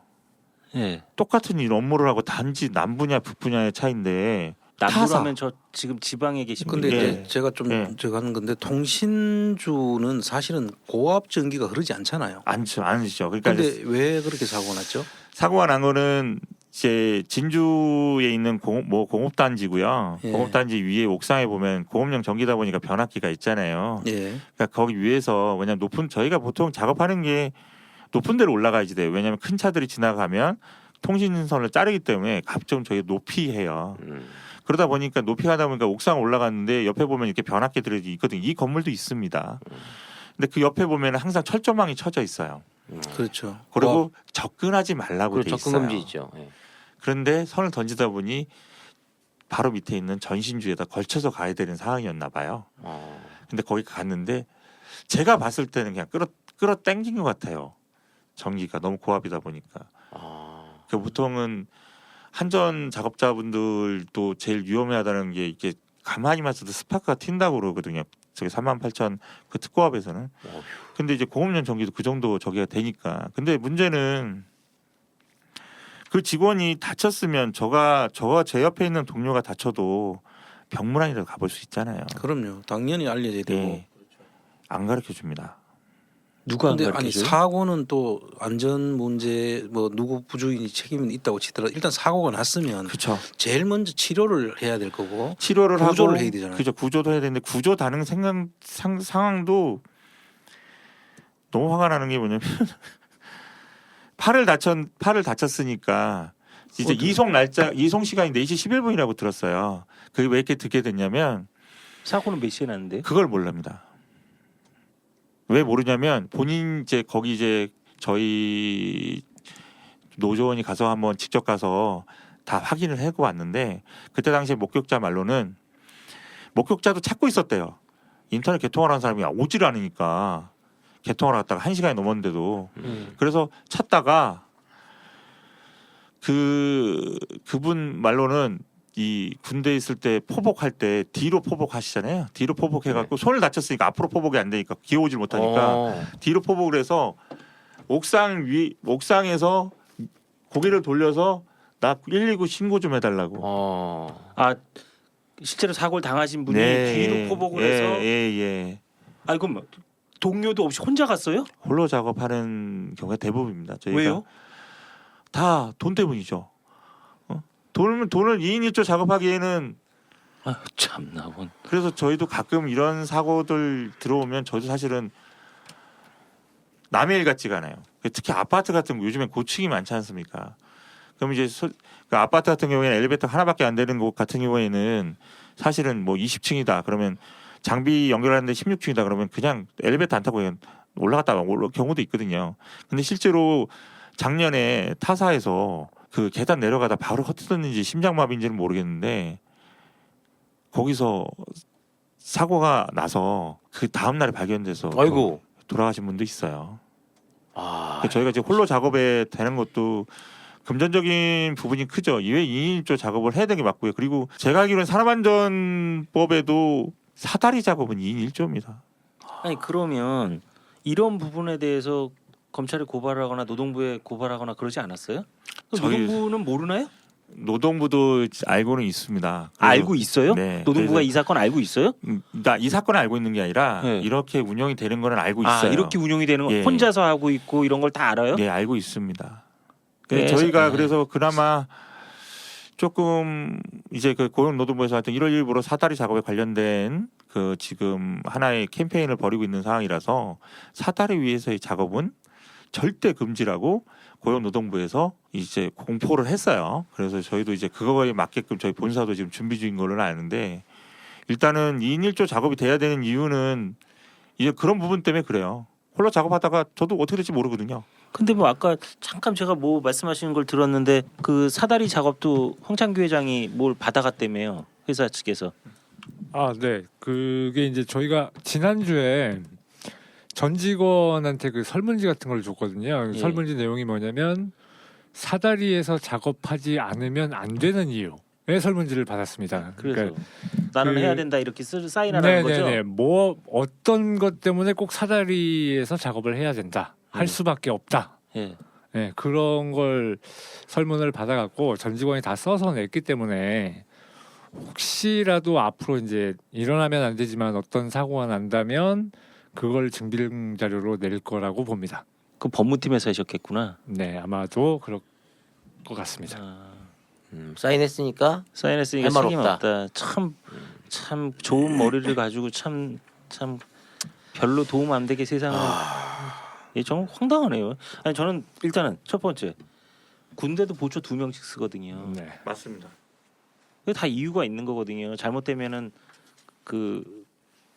거예요? 예. 똑같은 일 업무를 하고 단지 남분야 북분야의 차이인데 남부라면 저 지금 지방에 계신 근데 분들. 이제 제가 좀 예. 제가 하는 건데 통신주는 사실은 고압 전기가 흐르지 않잖아요. 아니죠. 그러니까 근데 왜 그렇게 사고 났죠? 사고가 난 거는 이제 진주에 있는 공업단지고요. 예. 공업단지 위에 옥상에 보면 공업용 전기다 보니까 변압기가 있잖아요. 예. 그러니까 거기 위에서 왜냐면 저희가 보통 작업하는 게 높은 데로 올라가야지 돼요. 왜냐하면 큰 차들이 지나가면 통신선을 자르기 때문에 가끔 저희 높이 해요. 그러다 보니까 높이 하다 보니까 옥상 올라갔는데 옆에 보면 이렇게 변압기들이 있거든요. 이 건물도 있습니다. 근데 그 옆에 보면 항상 철조망이 쳐져 있어요. 그렇죠. 그리고 접근하지 말라고 돼 그리고 있어요. 접근 금지 있죠. 예. 그런데 선을 던지다 보니 바로 밑에 있는 전신주에다 걸쳐서 가야 되는 상황이었나 봐요. 근데 거기 갔는데 제가 봤을 때는 그냥 끌어 당긴 것 같아요. 전기가 너무 고압이다 보니까. 그 보통은 한전 작업자분들도 제일 위험하다는 게 이게 가만히만 있어도 스파크가 튄다고 그러거든요. 저기 38,000 그 특고압에서는. 근데 이제 공업용 전기도 그 정도 저기가 되니까. 근데 문제는 그 직원이 다쳤으면 저가 제 옆에 있는 동료가 다쳐도 병문안이라도 가볼 수 있잖아요. 그럼요. 당연히 알려져야 되고. 네. 안 가르쳐 줍니다. 누가 안 근데 아니 가르쳐줘요? 사고는 또 안전 문제 뭐 누구 부주인이 책임이 있다고 치더라도 일단 사고가 났으면 그렇죠. 제일 먼저 치료를 해야 될 거고 치료를 구조를 하고 해야 되잖아요. 그죠. 구조도 해야 되는데 구조 다른 상황도 너무 화가 나는 게 뭐냐면 팔을 다쳤으니까 이제 이송 시간이 4시 11분이라고 들었어요. 그게 왜 이렇게 듣게 됐냐면 사고는 몇 시에 났는데? 그걸 모릅니다. 왜 모르냐면 본인 이제 거기 이제 저희 노조원이 가서 한번 직접 가서 다 확인을 하고 왔는데 그때 당시에 목격자 말로는 목격자도 찾고 있었대요. 인터넷 개통을 하는 사람이 오질 않으니까 개통을 갔다가 1시간이 넘었는데도 그래서 찾다가 그분 말로는 이 군대 있을 때 포복할 때 뒤로 포복하시잖아요. 뒤로 포복해갖고 손을 다쳤으니까 앞으로 포복이 안 되니까 기어오질 못하니까 뒤로 포복을 해서 옥상에서 고개를 돌려서 나 119 신고 좀 해달라고. 아 실제로 사고를 당하신 분이 네. 뒤로 포복을 해서. 예. 아 그럼 동료도 없이 혼자 갔어요? 홀로 작업하는 경우가 대부분입니다. 저희가 왜요? 다 돈 때문이죠. 돈을 2인 1조 작업하기에는 아 참나 원. 그래서 저희도 가끔 이런 사고들 들어오면 저도 사실은 남의 일 같지가 않아요. 특히 아파트 같은 거 요즘엔 고층이 많지 않습니까? 그럼 이제 그 아파트 같은 경우에는 엘리베이터 하나밖에 안 되는 곳 같은 경우에는 사실은 뭐 20층이다 그러면 장비 연결하는데 16층이다 그러면 그냥 엘리베이터 안 타고 그냥 올라갔다 올 경우도 있거든요. 근데 실제로 작년에 타사에서 그 계단 내려가다 바로 헛뜯었는지 심장마비인지는 모르겠는데 거기서 사고가 나서 그 다음 날에 발견돼서 아이고. 돌아가신 분도 있어요. 저희가 지금 홀로 작업에 되는 것도 금전적인 부분이 크죠. 왜 2인 1조 작업을 해야 되는 게 맞고요. 그리고 제가 알기로는 산업안전법에도 사다리 작업은 2인 1조입니다. 아니 그러면 이런 부분에 대해서 검찰에 고발하거나 노동부에 고발하거나 그러지 않았어요? 저희- 노동부는 모르나요? 노동부도 알고는 있습니다. 알고 있어요? 네. 노동부가 그래서- 이 사건 알고 있어요? 나 이 사건을 알고 있는 게 아니라 네. 이렇게 운영이 되는 거는 알고 아 있어요. 이렇게 운영이 되는 거 예. 혼자서 하고 있고 이런 걸 다 알아요? 네, 알고 있습니다. 네, 저희가 네. 그래서 그나마 조금 이제 그 고용노동부에서 하여튼 1월 1일부로 사다리 작업에 관련된 그 지금 하나의 캠페인을 벌이고 있는 상황이라서 사다리 위에서의 작업은 절대 금지라고 고용노동부에서 이제 공포를 했어요. 그래서 저희도 이제 그거에 맞게끔 저희 본사도 지금 준비 중인 걸로 아는데 일단은 2인 1조 작업이 돼야 되는 이유는 이제 그런 부분 때문에 그래요. 홀로 작업하다가 저도 어떻게 될지 모르거든요. 근데 뭐 아까 잠깐 제가 뭐 말씀하시는 걸 들었는데 그 사다리 작업도 홍창규 회장이 뭘 받아갔다며요. 회사 측에서. 아, 네. 그게 이제 저희가 지난주에 전 직원한테 그 설문지 같은 걸 줬거든요. 예. 설문지 내용이 뭐냐면 사다리에서 작업하지 않으면 안 되는 이유의 설문지를 받았습니다. 그래서 나는 그- 해야 된다 이렇게 사인하라는 거죠. 네네네. 뭐 어떤 것 때문에 꼭 사다리에서 작업을 해야 된다. 할 수밖에 없다. 예. 네, 그런 걸 설문을 받아갖고 전 직원이 다 써서 냈기 때문에 혹시라도 앞으로 이제 일어나면 안 되지만 어떤 사고가 난다면 그걸 증빙 자료로 낼 거라고 봅니다. 그 법무팀에서 하셨겠구나. 네, 아마도 그럴 것 같습니다. 아, 사인했으니까 사인했으니까 할말 책임 없다. 없다. 참 좋은 머리를 가지고 참 별로 도움 안 되게 세상을. 예, 정말 황당하네요. 아니 저는 일단은 첫 번째 군대도 보초 2명씩 쓰거든요. 네. 맞습니다. 그게 다 이유가 있는 거거든요. 잘못되면은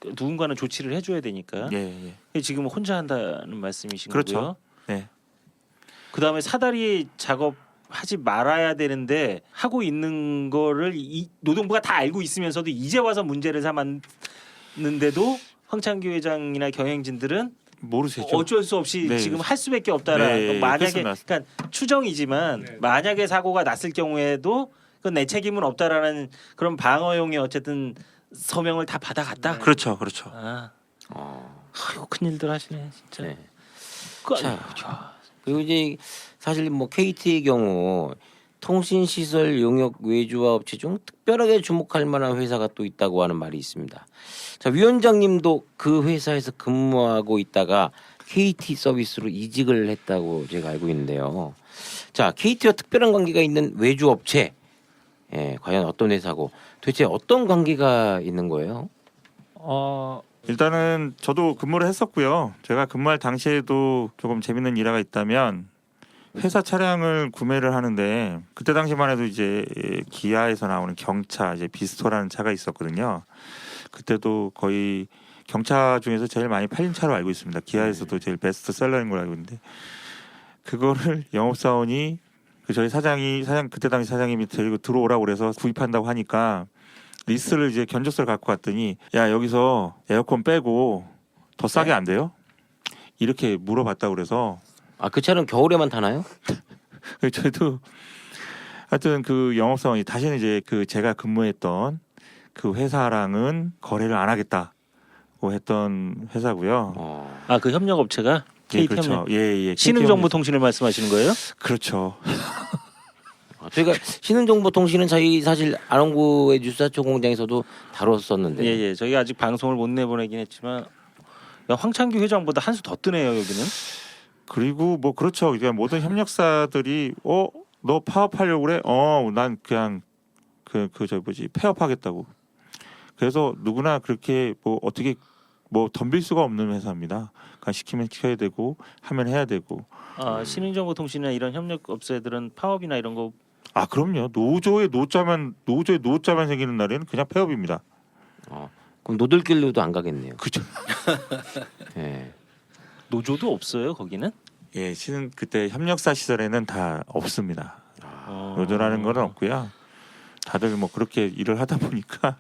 누군가는 조치를 해줘야 되니까. 예. 지금 혼자 한다는 말씀이신 그렇죠. 거고요. 네. 그 다음에 사다리 작업하지 말아야 되는데 하고 있는 거를 노동부가 다 알고 있으면서도 이제 와서 문제를 삼았는데도 황창규 회장이나 경영진들은 모르세요. 어쩔 수 없이 네. 지금 할 수밖에 없다라. 네, 만약에 그렇습니다. 그러니까 추정이지만 네. 만약에 사고가 났을 경우에도 그건 내 책임은 없다라는 그런 방어용의 어쨌든 서명을 다 받아갔다. 그렇죠. 아이고 큰일들 하시네 진짜. 네. 그, 자, 그리고 이제 사실 뭐 KT의 경우 통신시설 용역 외주화 업체 중 특별하게 주목할 만한 회사가 또 있다고 하는 말이 있습니다. 자, 위원장님도 그 회사에서 근무하고 있다가 KT 서비스로 이직을 했다고 제가 알고 있는데요. 자, KT와 특별한 관계가 있는 외주 업체, 과연 어떤 회사고 도대체 어떤 관계가 있는 거예요? 일단은 저도 근무를 했었고요. 제가 근무할 당시에도 조금 재밌는 일화가 있다면 회사 차량을 구매를 하는데 그때 당시만 해도 이제 기아에서 나오는 경차 이제 비스토라는 차가 있었거든요. 그때도 거의 경차 중에서 제일 많이 팔린 차로 알고 있습니다. 기아에서도 제일 베스트셀러인 걸로 알고 있는데 그거를 영업사원이 저희 사장 그때 당시 사장님이 데리고 들어오라고 그래서 구입한다고 하니까 리스트를 이제 견적서를 갖고 갔더니 야 여기서 에어컨 빼고 더 싸게 안 돼요? 이렇게 물어봤다고 그래서 그 차는 겨울에만 타나요? 저희도 하여튼 그 영업사원이 다시는 이제 그 제가 근무했던 그 회사랑은 거래를 안 하겠다고 했던 회사고요. 그 협력 업체가 예, KT 그렇죠. 협력. 예. 신흥정보통신을 말씀하시는 거예요? 그렇죠. 저희가 신흥정보통신은 저희 사실 아롱구의 뉴스사초 공장에서도 다뤘었는데. 예. 저희가 아직 방송을 못 내보내긴 했지만 야, 황창규 회장보다 한 수 더 뜨네요 여기는. 그리고 뭐 그렇죠. 그러니까 모든 협력사들이 너 파업하려고 그래? 난 그냥 폐업하겠다고. 그래서 누구나 그렇게 뭐 어떻게 뭐 덤빌 수가 없는 회사입니다. 그러니까 시키면 시켜야 되고 하면 해야 되고. 신흥정보통신이나 이런 협력 업체들은 파업이나 이런 거. 그럼요. 노조에 노자만 생기는 날에는 그냥 폐업입니다. 그럼 노들길로도 안 가겠네요. 그죠. 예. 노조도 없어요 거기는? 예, 그때 협력사 시설에는 다 없습니다. 노조라는 건 없고요. 다들 뭐 그렇게 일을 하다 보니까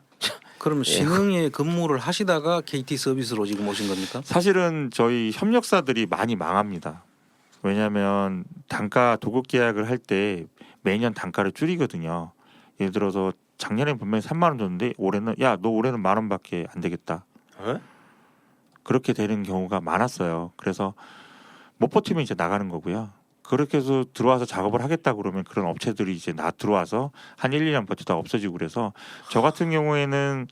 그러면 신흥에 근무를 하시다가 KT 서비스로 지금 오신 겁니까? 사실은 저희 협력사들이 많이 망합니다. 왜냐하면 단가 도급 계약을 할 때 매년 단가를 줄이거든요. 예를 들어서 작년에 분명히 3만 원 줬는데 올해는 너 올해는 10,000원밖에 안 되겠다. 그렇게 되는 경우가 많았어요. 그래서 못 버티면 이제 나가는 거고요. 그렇게 해서 들어와서 작업을 하겠다 그러면 그런 업체들이 이제 들어와서 한 1, 2년 버티다 없어지고 그래서 저 같은 경우에는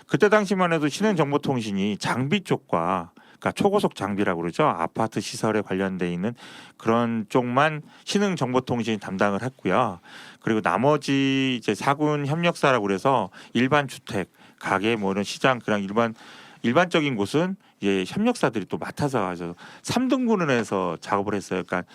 그때 당시만 해도 신흥정보통신이 장비 쪽과 그러니까 초고속 장비라고 그러죠. 아파트 시설에 관련돼 있는 그런 쪽만 신흥정보통신이 담당을 했고요. 그리고 나머지 이제 사군 협력사라고 그래서 일반 주택, 가게 뭐 이런 시장 그냥 일반적인 곳은 이제 협력사들이 또 맡아서 가서 3등분을 해서 작업을 했어요. 그러니까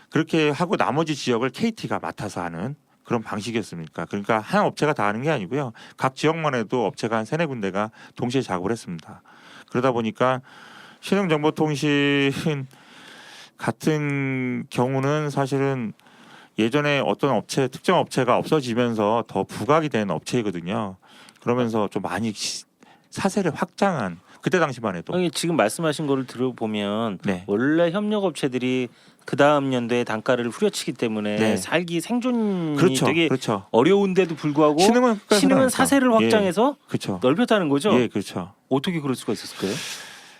그렇게 하고 나머지 지역을 KT가 맡아서 하는 그런 방식이었습니까? 그러니까 한 업체가 다 하는 게 아니고요. 각 지역만 해도 업체가 한 3-4군데가 동시에 작업을 했습니다. 그러다 보니까 신흥정보통신 같은 경우는 사실은 예전에 어떤 특정 업체가 없어지면서 더 부각이 된 업체이거든요. 그러면서 좀 많이 사세를 확장한 그때 당시만 해도 지금 말씀하신 거를 들어보면 네. 원래 협력업체들이 그 다음 연도에 단가를 후려치기 때문에 네. 살기 생존이 그렇죠. 되게 그렇죠. 어려운데도 불구하고 신흥은 끝까지 살아남죠. 사세를 확장해서 그렇죠. 넓혔다는 거죠. 예, 그렇죠. 어떻게 그럴 수가 있었을까요?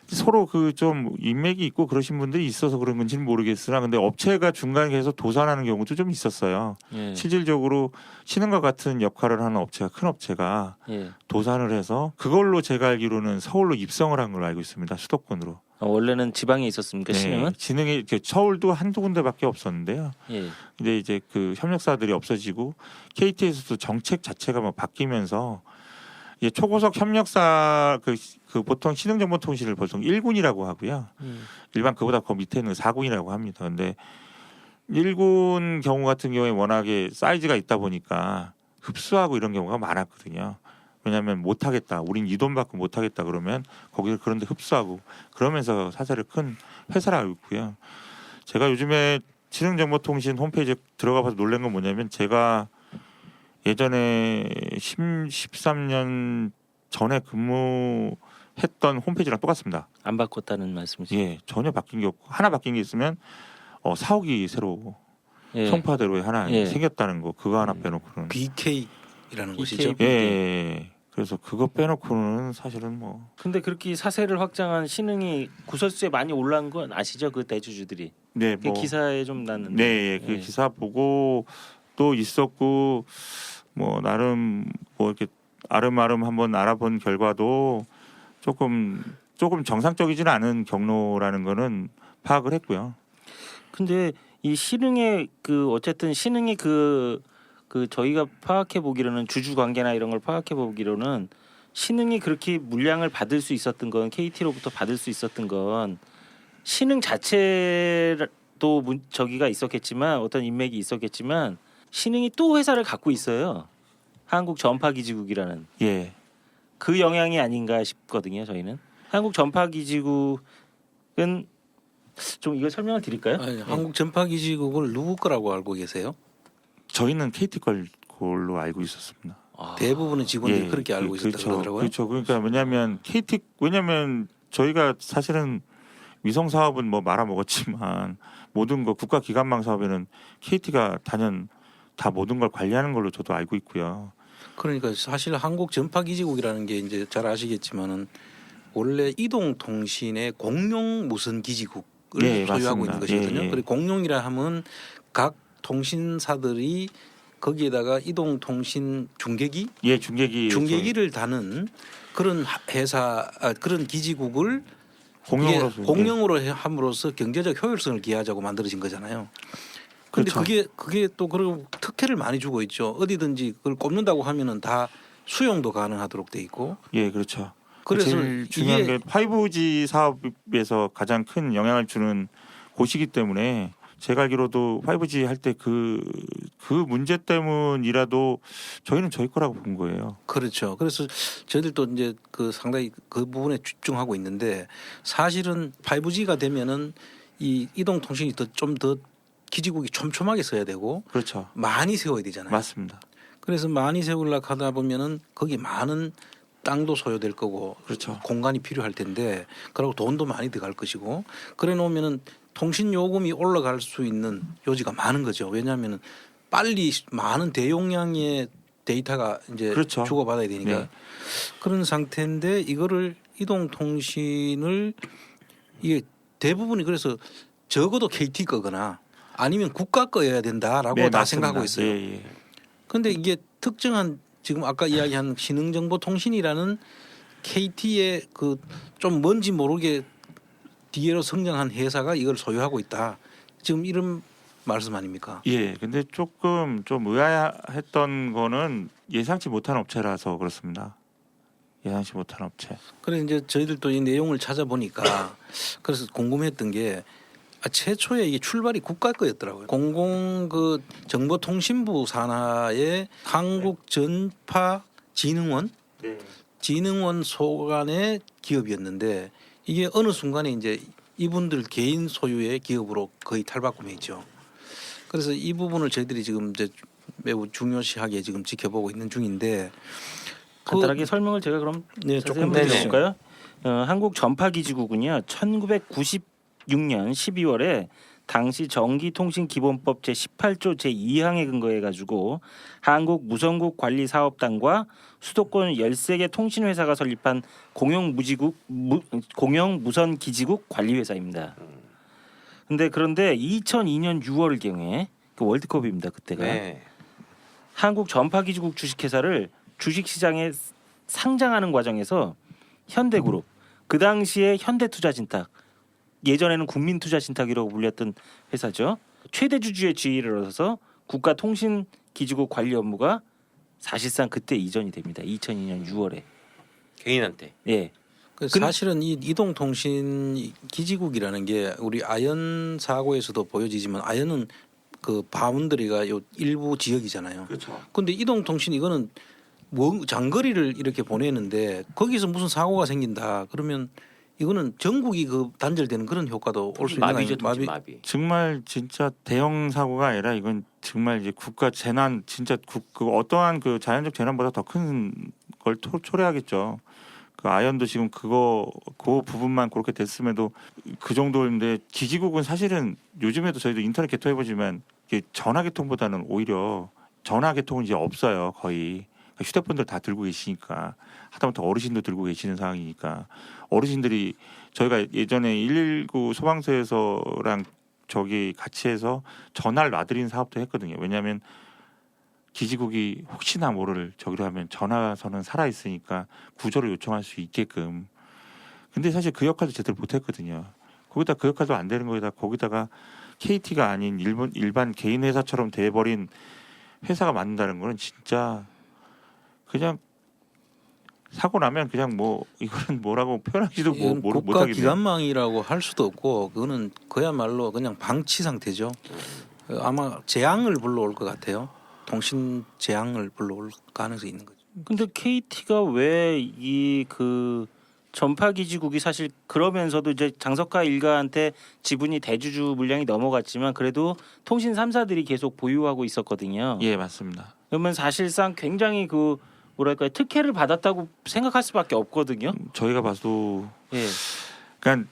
서로 그 좀 인맥이 있고 그러신 분들이 있어서 그런 건지는 모르겠으나 근데 업체가 중간에 계서 도산하는 경우도 좀 있었어요. 예. 실질적으로 신흥과 같은 역할을 하는 업체가 큰 업체가 예. 도산을 해서 그걸로 제가 알기로는 서울로 입성을 한 걸로 알고 있습니다. 수도권으로. 원래는 지방에 있었습니까? 신흥은? 진흥이 서울도 한두 군데밖에 없었는데요. 예. 근데 이제 그 협력사들이 없어지고 KT에서도 정책 자체가 막 바뀌면서 이제 초고속 협력사 그 보통 신흥정보통신을 보통 1군이라고 하고요. 일반 그보다 그 밑에는 4군이라고 합니다. 근데 1군 경우 같은 경우에 워낙에 사이즈가 있다 보니까 흡수하고 이런 경우가 많았거든요. 왜냐하면 못하겠다. 우린 이 돈 받고 못하겠다 그러면 거기를 그런데 흡수하고 그러면서 사세를 큰 회사를 알고 있고요. 제가 요즘에 신흥정보통신 홈페이지에 들어가 봐서 놀란 건 뭐냐면 제가 예전에 13년 전에 근무했던 홈페이지랑 똑같습니다. 안 바꿨다는 말씀이죠. 예, 전혀 바뀐 게 없고 하나 바뀐 게 있으면 사옥이 새로 예. 송파대로에 하나 예. 생겼다는 거 그거 하나 빼놓고는 BK라는 곳이죠. 예. 그래서 그거 빼놓고는 사실은 뭐 근데 그렇게 사세를 확장한 신흥이 구설수에 많이 올라온 건 아시죠? 그 대주주들이. 네, 그 뭐 기사에 좀 났는데. 네, 그 기사 보고 또 있었고 뭐 나름 뭐 이렇게 아름아름 한번 알아본 결과도 조금 정상적이지는 않은 경로라는 거는 파악을 했고요. 근데 이 신흥의 그 어쨌든 신흥이 그 저희가 파악해 보기로는 주주 관계나 이런 걸 파악해 보기로는 신흥이 그렇게 물량을 받을 수 있었던 건 KT로부터 받을 수 있었던 건 신흥 자체도 저기가 있었겠지만 어떤 인맥이 있었겠지만 신흥이 또 회사를 갖고 있어요. 한국 전파기지국이라는 예. 그 영향이 아닌가 싶거든요. 저희는 한국 전파기지국은 좀 이거 설명을 드릴까요? 아니, 한국 전파기지국을 누구 거라고 알고 계세요? 저희는 KT 걸로 알고 있었습니다. 대부분의 직원들이 예, 그렇게 알고 있었다고 그렇죠. 그러더라고요. 그렇죠. 그러니까 왜냐면 저희가 사실은 위성 사업은 뭐 말아 먹었지만 모든 거 국가 기관망 사업에는 KT가 단연 다 모든 걸 관리하는 걸로 저도 알고 있고요. 그러니까 사실 한국 전파기지국이라는 게 이제 잘 아시겠지만은 원래 이동통신의 공용 무선 기지국을 예, 소유하고 맞습니다. 있는 것이거든요. 예, 예. 그리고 공용이라 하면 각 통신사들이 거기에다가 이동통신 중계기를 다는 그런 회사 그런 기지국을 공용으로 공용으로 함으로써 경제적 효율성을 기하자고 만들어진 거잖아요. 그런데 그렇죠. 그게 또 그리고 특혜를 많이 주고 있죠. 어디든지 그걸 꼽는다고 하면은 다 수용도 가능하도록 돼 있고. 예, 그렇죠. 그래서 제일 중요한 이게 게 5G 사업에서 가장 큰 영향을 주는 곳이기 때문에 제가 알기로도 5G 할 때 그 문제 때문이라도 저희는 저희 거라고 본 거예요. 그렇죠. 그래서 저희들도 이제 그 상당히 그 부분에 집중하고 있는데 사실은 5G가 되면은 이 이동통신이 좀 더 기지국이 촘촘하게 써야 되고 그렇죠. 많이 세워야 되잖아요. 맞습니다. 그래서 많이 세우려고 하다 보면은 거기 많은 땅도 소요될 거고 그렇죠. 공간이 필요할 텐데 그리고 돈도 많이 들어갈 것이고 그래 놓으면은 통신 요금이 올라갈 수 있는 요지가 많은 거죠. 왜냐하면은 빨리 많은 대용량의 데이터가 이제 그렇죠. 주고받아야 되니까 네. 그런 상태인데 이거를 이동통신을 이게 대부분이 그래서 적어도 KT 거거나 아니면 국가 거여야 된다라고 네, 다 맞습니다. 생각하고 있어요. 예, 예. 그런데 이게 특정한 지금 아까 이야기한 신흥정보통신이라는 KT의 그 좀 뭔지 모르게 뒤로 성장한 회사가 이걸 소유하고 있다. 지금 이런 말씀 아닙니까? 예, 근데 조금 좀 의아했던 거는 예상치 못한 업체라서 그렇습니다. 예상치 못한 업체. 그래 이제 저희들도 이 내용을 찾아보니까 그래서 궁금했던 게 최초에 이게 출발이 국가 거였더라고요. 공공 그 정보통신부 산하의 한국전파진흥원 진흥원 소관의 기업이었는데 이게 어느 순간에 이제 이분들 개인 소유의 기업으로 거의 탈바꿈해 있죠. 그래서 이 부분을 저희들이 지금 이제 매우 중요시하게 지금 지켜보고 있는 중인데 간단하게 설명을 제가 그럼 네, 조금 해드릴까요? 한국 전파기지국은요 1996년 12월에 당시 전기통신기본법 제18조 제2항에 근거해 가지고 한국무선국관리사업단과 수도권 13개 통신회사가 설립한 공영무선기지국 관리회사입니다. 그런데 2002년 6월경에 그 월드컵입니다. 그때가 네. 한국전파기지국 주식회사를 주식시장에 상장하는 과정에서 현대그룹, 그 당시에 현대투자신탁, 예전에는 국민투자신탁이라고 불렸던 회사죠. 최대 주주의 지위를 얻어서 국가통신기지국 관리 업무가 사실상 그때 이전이 됩니다. 2002년 6월에. 개인한테. 예. 사실은 이 이동통신 기지국이라는 게 우리 아연 사고에서도 보여지지만 아연은 그 바운더리가 요 일부 지역이잖아요. 그렇죠. 근데 이동통신 이거는 장거리를 이렇게 보내는데 거기서 무슨 사고가 생긴다 그러면 이거는 전국이 그 단절되는 그런 효과도 올 수 있는 마비죠, 거 아니에요? 마비. 정말 진짜 대형 사고가 아니라 이건 정말 이제 국가 재난 진짜 그 어떠한 그 자연적 재난보다 더 큰 걸 초래하겠죠. 그 아연도 지금 그 부분만 그렇게 됐음에도 그 정도인데 기지국은 사실은 요즘에도 저희도 인터넷 개통해 보지만 전화 개통보다는 오히려 전화 개통은 이제 없어요. 거의 휴대폰들 다 들고 계시니까 하다못해 어르신도 들고 계시는 상황이니까 어르신들이 저희가 예전에 119 소방서에서랑 저기 같이 해서 전화를 놔드리는 사업도 했거든요. 왜냐하면 기지국이 혹시나 모를 저기로 하면 전화선은 살아 있으니까 구조를 요청할 수 있게끔. 근데 사실 그 역할도 제대로 못했거든요. 거기다 그 역할도 안 되는 거기다가 KT가 아닌 일반 개인 회사처럼 돼버린 회사가 만든다는 거는 진짜 그냥 사고 나면 그냥 뭐 이거는 뭐라고 표현하기도 국가 못하겠네요. 기관망이라고 할 수도 없고 그거는 그야말로 그냥 방치 상태죠. 아마 재앙을 불러올 것 같아요. 통신 재앙을 불러올 가능성이 있는 거죠. 근데 KT가 왜 이 그 전파기지국이 사실 그러면서도 이제 장석하 일가한테 지분이 대주주 물량이 넘어갔지만 그래도 통신 3사들이 계속 보유하고 있었거든요. 예, 맞습니다. 그러면 사실상 굉장히 그 뭐랄까요 특혜를 받았다고 생각할 수밖에 없거든요. 저희가 봐도 예. 그러니까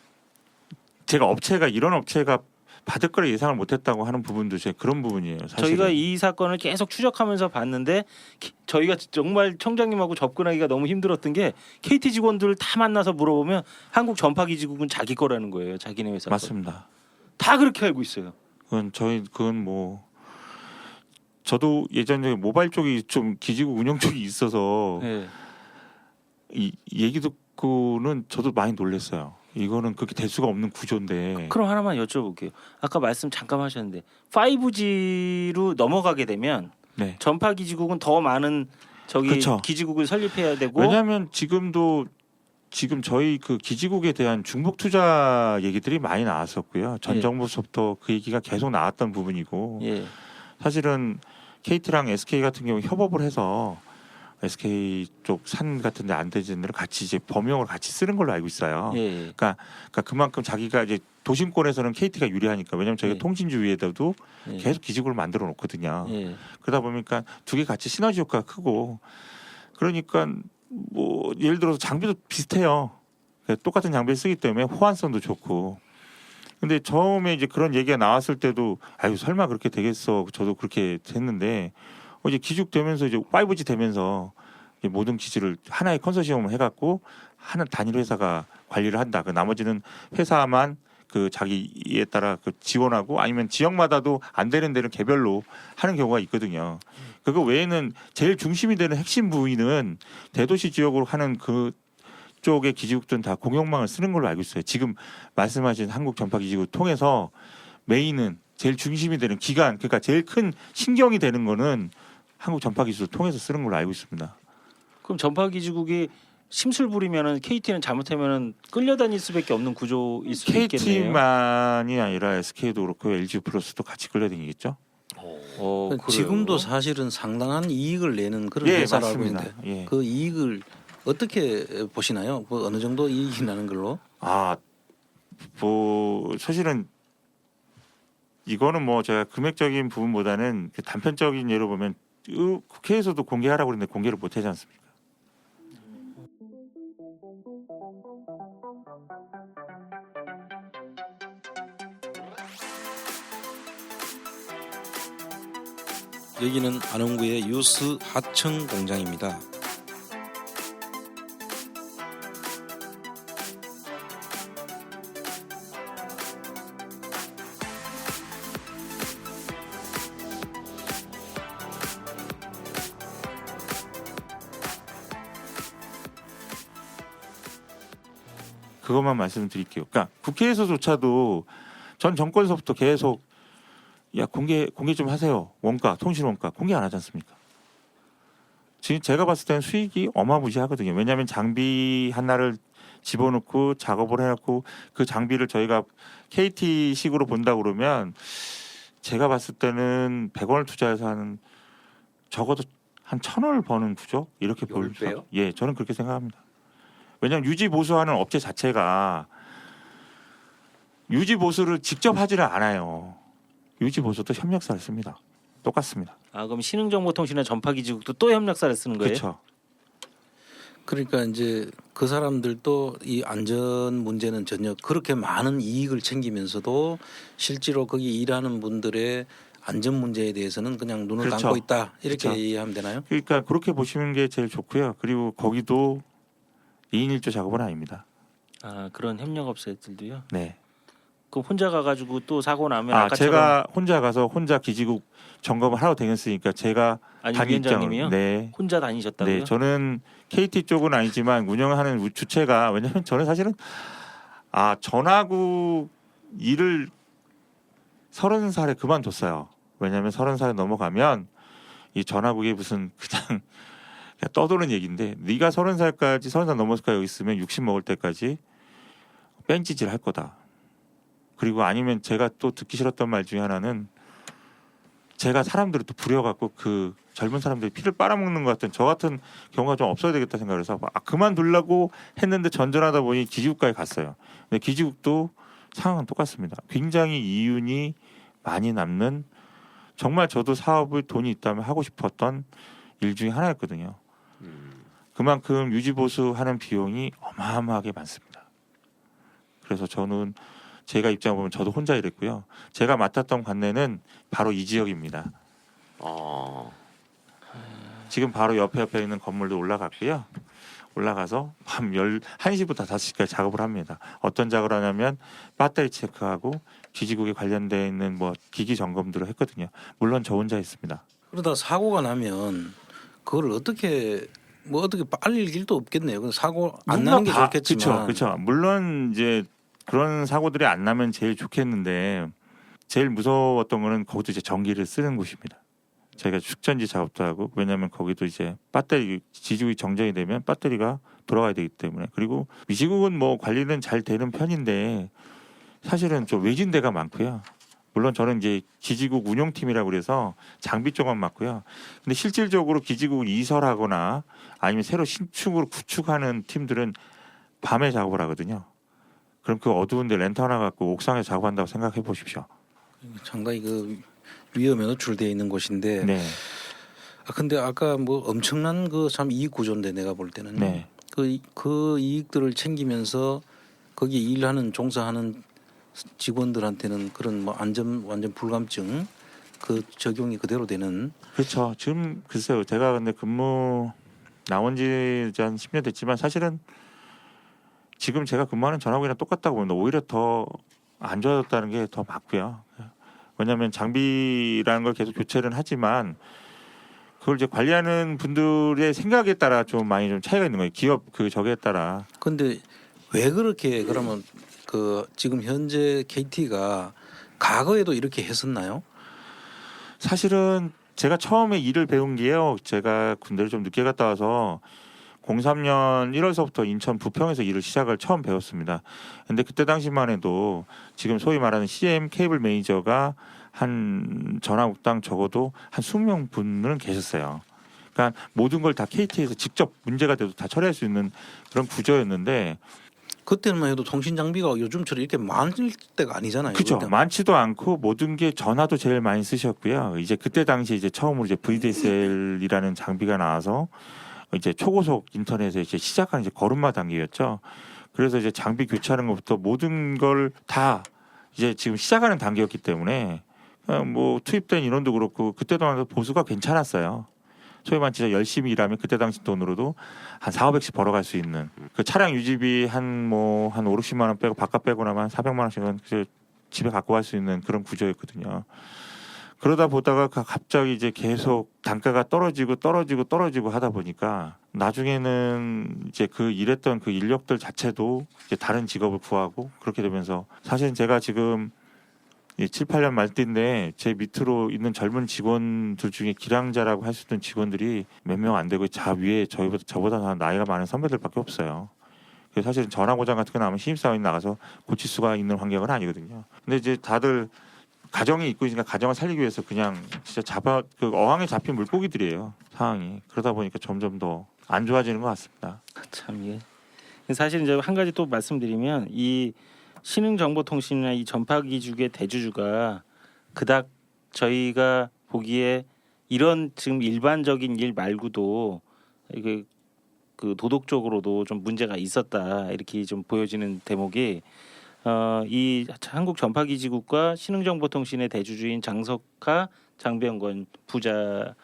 제가 이런 업체가 받을 거를 예상을 못했다고 하는 부분도 제 그런 부분이에요. 사실은. 저희가 이 사건을 계속 추적하면서 봤는데 저희가 정말 청장님하고 접근하기가 너무 힘들었던 게 KT 직원들 다 만나서 물어보면 한국 전파기지국은 자기 거라는 거예요. 자기네 회사. 맞습니다. 다 그렇게 알고 있어요. 그건 뭐 저도 예전에 모바일 쪽이 좀 기지국 운영 쪽이 있어서 예. 이 얘기 듣고는 저도 많이 놀랐어요. 이거는 그렇게 될 수가 없는 구조인데. 그럼 하나만 여쭤볼게요. 아까 말씀 잠깐 하셨는데 5G로 넘어가게 되면 네. 전파기지국은 더 많은 그쵸. 기지국을 설립해야 되고 왜냐하면 지금 저희 그 기지국에 대한 중복 투자 얘기들이 많이 나왔었고요. 전 예. 정부서부터 그 얘기가 계속 나왔던 부분이고 예. 사실은 KT랑 SK 같은 경우 협업을 해서 SK 쪽 산 같은 데 안 되는 데를 같이 이제 범용을 같이 쓰는 걸로 알고 있어요. 예. 그러니까 그만큼 자기가 이제 도심권에서는 KT가 유리하니까 왜냐하면 저희가 예. 통신주 위에다도 예. 계속 기지국을 만들어 놓거든요. 예. 그러다 보니까 두 개 같이 시너지 효과가 크고 그러니까 뭐 예를 들어서 장비도 비슷해요. 그러니까 똑같은 장비를 쓰기 때문에 호환성도 좋고. 근데 처음에 이제 그런 얘기가 나왔을 때도 아유 설마 그렇게 되겠어. 저도 그렇게 했는데 이제 기죽 되면서 이제 5G 되면서 이제 모든 기지를 하나의 컨소시엄을 해갖고 하는 단일 회사가 관리를 한다. 그 나머지는 회사만 그 자기에 따라 그 지원하고 아니면 지역마다도 안 되는 데는 개별로 하는 경우가 있거든요. 그거 외에는 제일 중심이 되는 핵심 부위는 대도시 지역으로 하는 그 쪽의 기지국들은 다 공용망을 쓰는 걸로 알고 있어요. 지금 말씀하신 한국 전파기지국 통해서 메인은 제일 중심이 되는 기간, 그러니까 제일 큰 신경이 되는 거는 한국 전파기지국을 통해서 쓰는 걸로 알고 있습니다. 그럼 전파기지국이 심술 부리면은 KT는 잘못하면은 끌려다닐 수밖에 없는 구조일 수 있겠네요. KT만이 아니라 SK도 그렇고 LG 플러스도 같이 끌려다니겠죠. 그래요? 지금도 사실은 상당한 이익을 내는 그런 예, 회사라고 알고 맞습니다. 있는데 예. 그 이익을 어떻게 보시나요? 뭐 어느 정도 이익이 나는 걸로? 뭐 사실은 이거는 뭐 제가 금액적인 부분보다는 그 단편적인 예로 보면 국회에서도 공개하라고 그랬는데 공개를 못 하지 않습니까? 여기는 안원구의 유스 하청 공장입니다. 그것만 말씀드릴게요. 그러니까 국회에서조차도 전 정권서부터 계속 야 공개 좀 하세요. 원가, 통신 원가 공개 안 하지 않습니까? 지금 제가 봤을 때는 수익이 어마무시하거든요. 왜냐하면 장비 하나를 집어넣고 작업을 해놓고 그 장비를 저희가 KT식으로 본다 그러면 제가 봤을 때는 100원을 투자해서 한 적어도 한 1,000원을 버는 구조 이렇게 볼 수. 예, 저는 그렇게 생각합니다. 왜냐하면 유지 보수하는 업체 자체가 유지 보수를 직접 하지를 않아요. 유지 보수도 협력사를 씁니다. 똑같습니다. 아 그럼 신흥정보통신의 전파기지국도 또 협력사를 쓰는 거예요? 그렇죠. 그러니까 이제 그 사람들도 이 안전 문제는 전혀 그렇게 많은 이익을 챙기면서도 실제로 거기 일하는 분들의 안전 문제에 대해서는 그냥 눈을 그렇죠. 감고 있다 이렇게 그렇죠. 이해하면 되나요? 그러니까 그렇게 보시는 게 제일 좋고요. 그리고 거기도 2인 1조 작업은 아닙니다. 아 그런 협력업체들도요? 네. 그 혼자 가가지고 또 사고 나면 아 아까처럼 제가 혼자 가서 혼자 기지국 점검을 하러 다녔으니까 제가 아니 단위 입장을 위원장님이요? 네. 혼자 다니셨다고요? 네, 저는 KT 쪽은 아니지만 운영하는 주체가 왜냐하면 저는 사실은 전화국 일을 30살에 그만뒀어요. 왜냐하면 30살에 넘어가면 이 전화국이 무슨 그냥 떠도는 얘기인데 네가 30살 넘어서까지 여기 있으면 60 먹을 때까지 뺀찌질 할 거다. 그리고 아니면 제가 또 듣기 싫었던 말 중에 하나는 제가 사람들을 또 부려갖고 그 젊은 사람들이 피를 빨아먹는 것 같은 저 같은 경우가 좀 없어야 되겠다 생각을 해서 그만두려고 했는데 전전하다 보니 기지국까지 갔어요. 근데 기지국도 상황은 똑같습니다. 굉장히 이윤이 많이 남는 정말 저도 사업을 돈이 있다면 하고 싶었던 일 중에 하나였거든요. 그만큼 유지보수하는 비용이 어마어마하게 많습니다. 그래서 저는 제가 입장 보면 저도 혼자 일했고요. 제가 맡았던 관내는 바로 이 지역입니다. 지금 바로 옆에 있는 건물도 올라갔고요. 올라가서 밤 1시부터 5시까지 작업을 합니다. 어떤 작업을 하냐면 배터리 체크하고 기지국에 관련되어 있는 뭐 기기 점검들을 했거든요. 물론 저 혼자 했습니다. 그러다 사고가 나면 그걸 어떻게 빨릴 길도 없겠네요. 그 사고 안 나는 게 좋겠지만. 그렇죠. 물론 이제 그런 사고들이 안 나면 제일 좋겠는데 제일 무서웠던 거는 거기도 이제 전기를 쓰는 곳입니다. 저희가 축전지 작업도 하고 왜냐하면 거기도 이제 배터리 지지국이 정전이 되면 배터리가 돌아가야 되기 때문에 그리고 미시국은 뭐 관리는 잘 되는 편인데 사실은 좀 외진데가 많고요. 물론 저는 이제 기지국 운영팀이라고 그래서 장비 쪽만 맡고요. 근데 실질적으로 기지국을 이설하거나 아니면 새로 신축으로 구축하는 팀들은 밤에 작업을 하거든요. 그럼 그 어두운데 랜턴 하나 갖고 옥상에 작업한다고 생각해 보십시오. 상당히 그 위험에 노출되어 있는 곳인데. 네. 근데 아까 뭐 엄청난 그 참 이익 구조인데 내가 볼 때는 네. 그 이익들을 챙기면서 거기 일하는 종사하는 직원들한테는 그런 뭐 완전 불감증 그 적용이 그대로 되는. 그렇죠. 지금 글쎄요. 제가 근데 근무 나온 지 한 10년 됐지만 사실은 지금 제가 근무하는 전화국이랑 똑같다고 봅니다. 오히려 더 안 좋아졌다는 게 더 맞고요. 왜냐하면 장비라는 걸 계속 교체를 하지만 그걸 이제 관리하는 분들의 생각에 따라 좀 많이 좀 차이가 있는 거예요. 기업 그 저기에 따라. 근데 왜 그렇게 그러면 그 지금 현재 KT가 과거에도 이렇게 했었나요? 사실은 제가 처음에 일을 배운 게요. 제가 군대를 좀 늦게 갔다 와서 03년 1월서부터 인천 부평에서 일을 시작을 처음 배웠습니다. 근데 그때 당시만 해도 지금 소위 말하는 CM 케이블 매니저가 한 전화국당 적어도 한 20명 분은 계셨어요. 그러니까 모든 걸 다 KT에서 직접 문제가 돼도 다 처리할 수 있는 그런 구조였는데 그때만 해도 통신 장비가 요즘처럼 이렇게 많을 때가 아니잖아요. 그렇죠. 그때. 많지도 않고 모든 게 전화도 제일 많이 쓰셨고요. 이제 그때 당시 이제 처음으로 이제 VDSL이라는 장비가 나와서 이제 초고속 인터넷에 이제 시작한 이제 걸음마 단계였죠. 그래서 이제 장비 교체하는 것부터 모든 걸 다 이제 지금 시작하는 단계였기 때문에 뭐 투입된 인원도 그렇고 그때 당시 보수가 괜찮았어요. 소위 말 진짜 열심히 일하면 그때 당시 돈으로도 한 4,500씩 벌어갈 수 있는 그 차량 유지비 한 5, 60만 원 빼고 바깥 빼고 나면 400만 원씩은 집에 갖고 갈 수 있는 그런 구조였거든요. 그러다 보다가 갑자기 이제 계속 단가가 떨어지고 하다 보니까 나중에는 이제 그 일했던 그 인력들 자체도 이제 다른 직업을 구하고 그렇게 되면서 사실 제가 지금 7, 8년 말띠인데 제 밑으로 있는 젊은 직원들 중에 기량자라고 할 수 있는 직원들이 몇 명 안 되고 위에 저보다 나이가 많은 선배들밖에 없어요. 그래서 사실은 전화 고장 같은 거 나면 신입사원이 나가서 고칠 수가 있는 환경은 아니거든요. 근데 이제 다들 가정이 있고 있으니까 가정을 살리기 위해서 그냥 진짜 어항에 잡힌 물고기들이에요. 상황이. 그러다 보니까 점점 더 안 좋아지는 것 같습니다. 참 이게 사실 이제 한 가지 또 말씀드리면 이 신흥정보통신이나 이 전파기죽의 대주주가 그닥 저희가 보기에 이런 지금 일반적인 일 말고도 이게 그 도덕적으로도 좀 문제가 있었다 이렇게 좀 보여지는 대목이 이 한국 전파기지국과 신흥정보통신의 대주주인 장석하 장병건 부자가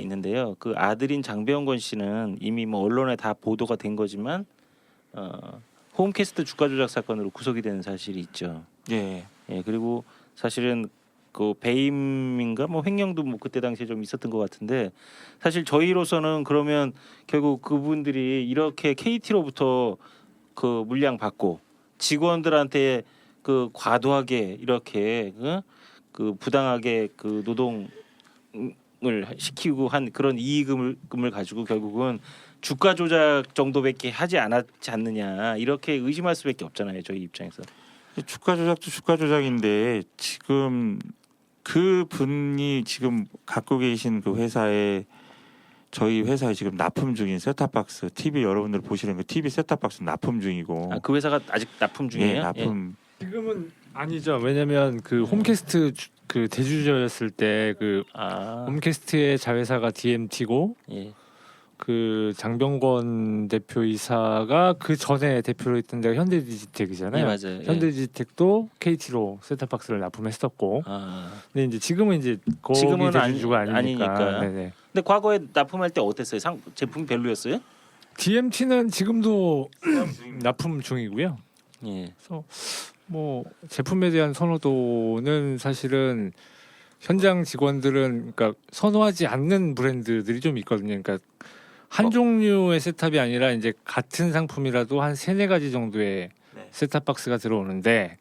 있는데요. 그 아들인 장병건 씨는 이미 뭐 언론에 다 보도가 된 거지만 홈캐스트 주가 조작 사건으로 구속이 된 사실이 있죠. 예. 예, 그리고 사실은 그 배임인가 뭐 횡령도 뭐 그때 당시에 좀 있었던 것 같은데 사실 저희로서는 그러면 결국 그분들이 이렇게 KT로부터 그 물량 받고 직원들한테 그 과도하게 이렇게 그 부당하게 그 노동을 시키고 한 그런 이익금을 가지고 결국은 주가 조작 정도밖에 하지 않았지 않느냐 이렇게 의심할 수밖에 없잖아요. 저희 입장에서. 주가 조작도 주가 조작인데 지금 그 분이 지금 갖고 계신 그 회사에 저희 회사에 지금 납품 중인 셋탑박스 TV 여러분들 보시는 그 TV 셋탑박스 납품 중이고 그 회사가 아직 납품 중이에요? 예, 납품 지금은 아니죠. 왜냐면 그 홈캐스트 그 대주주였을 때 그 홈캐스트의 자회사가 DMT고 예. 그 장병건 대표이사가 그 전에 대표로 있던 데가 현대디지텍이잖아요. 예, 맞아요. 예. 현대디지텍도 KT로 셋탑박스를 납품했었고. 근데 이제 지금은 이제 거기 지금은 대주주가 아니니까. 네네. 근데 과거에 납품할 때 어땠어요? 제품이 별로였어요? DMT는 지금도 납품 중이고요. 예. 그래서 뭐 제품에 대한 선호도는 사실은 현장 직원들은 그러니까 선호하지 않는 브랜드들이 좀 있거든요. 그러니까 한 종류의 셋탑이 아니라 이제 같은 상품이라도 한 3-4가지 정도의 셋탑 박스가 들어오는데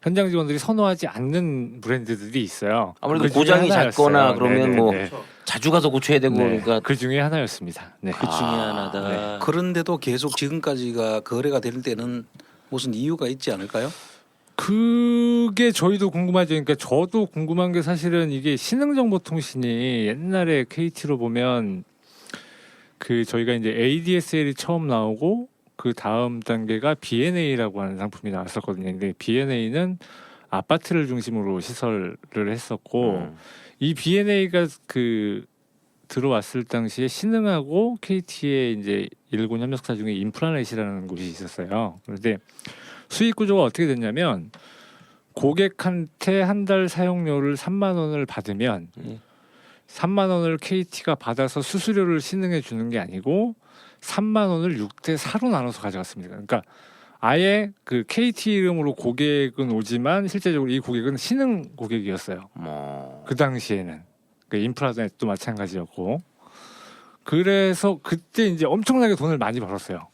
현장 직원들이 선호하지 않는 브랜드들이 있어요. 아무래도 그 중에 고장이 하나였어요. 잦거나 그러면 네네네. 뭐 자주 가서 고쳐야 되고 그러니까 그 중에 하나였습니다. 네. 그 중에 하나다. 네. 그런데도 계속 지금까지가 거래가 되는 데는 무슨 이유가 있지 않을까요? 그게 저희도 궁금하죠. 그러니까 저도 궁금한 게 사실은 이게 신흥정보통신이 옛날에 KT로 보면 그 저희가 이제 ADSL이 처음 나오고 그 다음 단계가 BNA라고 하는 상품이 나왔었거든요. 근데 BNA는 아파트를 중심으로 시설을 했었고 이 BNA가 그 들어왔을 당시에 신흥하고 KT의 이제 일군 협력사 중에 인프라넷이라는 곳이 있었어요. 그런데 수익 구조가 어떻게 됐냐면 고객한테 한 달 사용료를 3만 원을 받으면 3만 원을 KT가 받아서 수수료를 신흥해 주는 게 아니고 3만 원을 6대 4로 나눠서 가져갔습니다. 그러니까 아예 그 KT 이름으로 고객은 오지만 실제적으로 이 고객은 신흥 고객이었어요. 그 당시에는 그 인프라넷도 마찬가지였고 그래서 그때 이제 엄청나게 돈을 많이 벌었어요.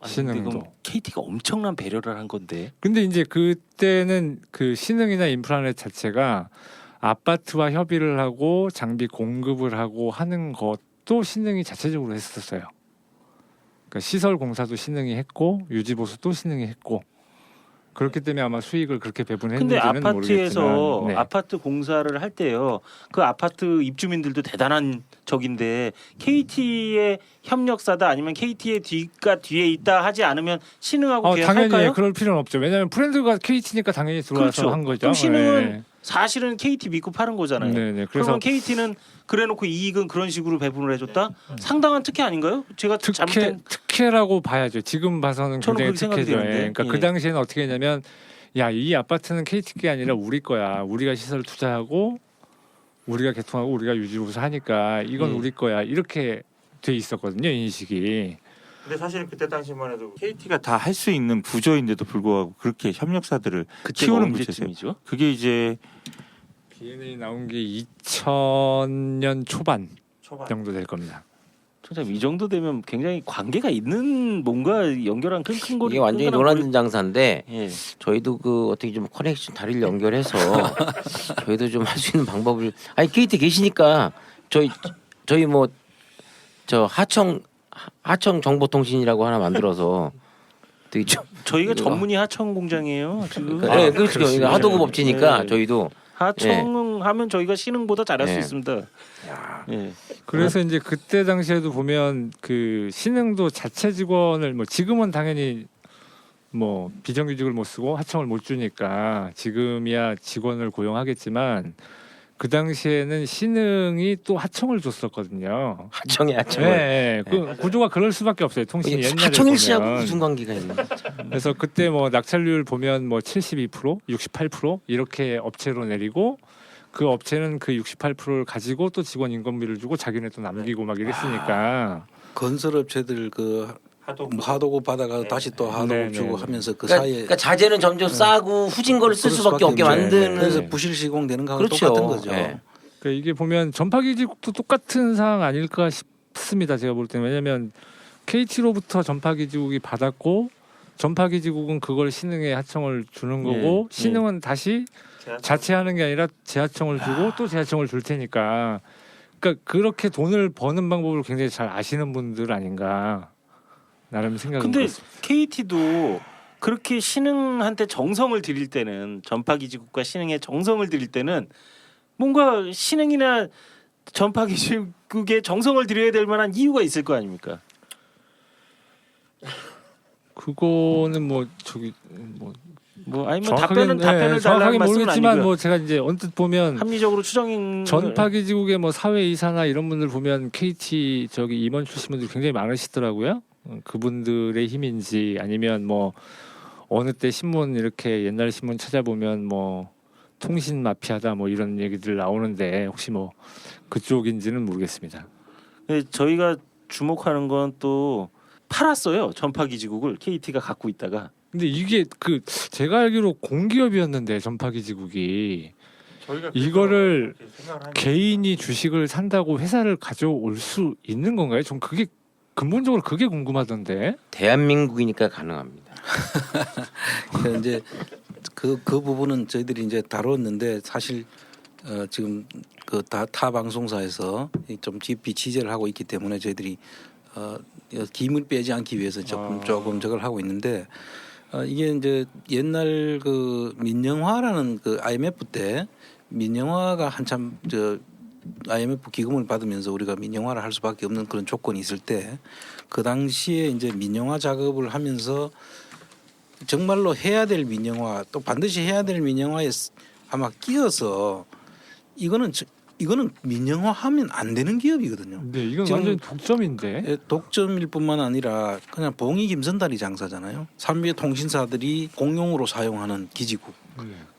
신흥도. KT가 엄청난 배려를 한 건데. 근데 이제 그때는 그 신흥이나 인프라넷 자체가 아파트와 협의를 하고 장비 공급을 하고 하는 것도 신흥이 자체적으로 했었어요. 그러니까 시설 공사도 신흥이 했고 유지 보수도 신흥이 했고 그렇기 때문에 아마 수익을 그렇게 배분했는지는 근데 아파트에서 모르겠지만 네. 아파트 공사를 할 때요. 그 아파트 입주민들도 대단한 적인데 KT의 협력사다 아니면 KT의 뒤에 있다 하지 않으면 신흥하고 계약할까요? 당연히 그럴 필요는 없죠. 왜냐하면 브랜드가 KT니까 당연히 들어와서 그렇죠. 한 거죠. 그럼 신흥은 네. 사실은 KT 믿고 파는 거잖아요. 네네. 그러면 KT는 그래놓고 이익은 그런 식으로 배분을 해줬다? 상당한 특혜 아닌가요? 제가 잘못된 특혜라고 봐야죠. 지금 봐서는 저는 굉장히 그렇게 생각이 특혜죠. 되는데. 그러니까 예. 그 당시에는 어떻게 했냐면 야, 이 아파트는 KT가 아니라 우리 거야. 우리가 시설 투자하고 우리가 개통하고 우리가 유지보수 하니까 이건 우리 거야. 이렇게 돼 있었거든요, 인식이. 근데 사실은 그때 당시만 해도 KT가 다 할 수 있는 구조인데도 불구하고 그렇게 협력사들을 키우는 구조였어요. 언제쯤이죠? 그게 이제 BNA 나온 게 2000년 초반 정도 될 겁니다. 총장님 이 정도 되면 굉장히 관계가 있는 뭔가 연결한 큰 고리. 이게 완전히 노란든 장사인데 예. 저희도 그 어떻게 좀 커넥션 다리를 연결해서 저희도 좀 할 수 있는 방법을 아니 KT 계시니까 저희 뭐 저 하청 정보통신이라고 하나 만들어서 되게 좀 저희가 이거- 전문이 하청 공장이에요. 지금. 네, 그렇죠. 이거 하도급 업체니까 네. 저희도 하청하면 저희가 신흥보다 잘할 수 네. 있습니다. 예. 그래서 이제 그때 당시에도 보면 그 신흥도 자체 직원을 뭐 지금은 당연히 뭐 비정규직을 못 쓰고 하청을 못 주니까 지금이야 직원을 고용하겠지만 그 당시에는 신흥이 또 하청을 줬었거든요. 하청에 네, 그 구조가 그럴 수밖에 없어요. 통신이 옛날에 하청일 씨하고 보면. 무슨 관계가 있나? 그래서 그때 뭐 낙찰률 보면 뭐 72%, 68% 이렇게 업체로 내리고 그 업체는 그 68%를 가지고 또 직원 인건비를 주고 자기네 또 남기고 막 이랬으니까 건설업체들 그 하도급 받아가 다시 또 하도급 네, 주고 네. 하면서 그 그러니까, 사이에 그러니까 자재는 점점 싸고 후진 거를 쓸 그럴 수밖에 없게 없죠. 만드는 그래서 부실시공되는 거하고 그렇죠. 똑같은 거죠. 네. 그러니까 이게 보면 전파기지국도 똑같은 상황 아닐까 싶습니다. 제가 볼 때는 왜냐하면 KT로부터 전파기지국이 받았고 전파기지국은 그걸 신흥에 하청을 주는 거고 예, 신흥은 다시 자체하는 게 아니라 재하청을 주고 또 재하청을 줄 테니까 그러니까 그렇게 돈을 버는 방법을 굉장히 잘 아시는 분들 아닌가 나름 생각은 근데 그렇습니다. KT도 그렇게 신흥한테 정성을 들일 때는 전파기지국과 신흥에 정성을 들일 때는 뭔가 신흥이나 전파기지국에 정성을 들여야 될 만한 이유가 있을 거 아닙니까? 그거는 뭐 저기 뭐 아니 뭐 답변을 정확하게 달라는 말씀은 모르겠지만 아니고요. 뭐 제가 이제 언뜻 보면 합리적으로 추정인 전파기지국의 뭐 사회이사나 이런 분들 보면 KT 저기 임원 출신 분들 굉장히 많으시더라고요. 그분들의 힘인지 아니면 뭐 어느 때 신문 이렇게 옛날 신문 찾아보면 뭐 통신 마피아다 뭐 이런 얘기들 나오는데 혹시 뭐 그쪽인지는 모르겠습니다. 네, 저희가 주목하는 건 또 팔았어요. 전파기지국을 KT가 갖고 있다가. 근데 이게 그 제가 알기로 공기업이었는데 전파기지국이 이거를 개인이 주식을 산다고 회사를 가져올 수 있는 건가요? 전 그게 근본적으로 그게 궁금하던데. 대한민국이니까 가능합니다. 그러니까 이제 그 부분은 저희들이 이제 다뤘는데 사실 지금 그 타 방송사에서 좀 깊이 취재를 하고 있기 때문에 저희들이 김을 빼지 않기 위해서 조금 저걸 하고 있는데 이게 이제 옛날 그 민영화라는 그 IMF 때 민영화가 한참 저 IMF 기금을 받으면서 우리가 민영화를 할 수밖에 없는 그런 조건이 있을 때 그 당시에 이제 민영화 작업을 하면서 정말로 해야 될 민영화 또 반드시 해야 될 민영화에 아마 끼어서 이거는 민영화하면 안 되는 기업이거든요. 네, 이건 지금 완전 독점인데. 독점일 뿐만 아니라 그냥 봉이 김선달이 장사잖아요. 삼위의 통신사들이 공용으로 사용하는 기지국.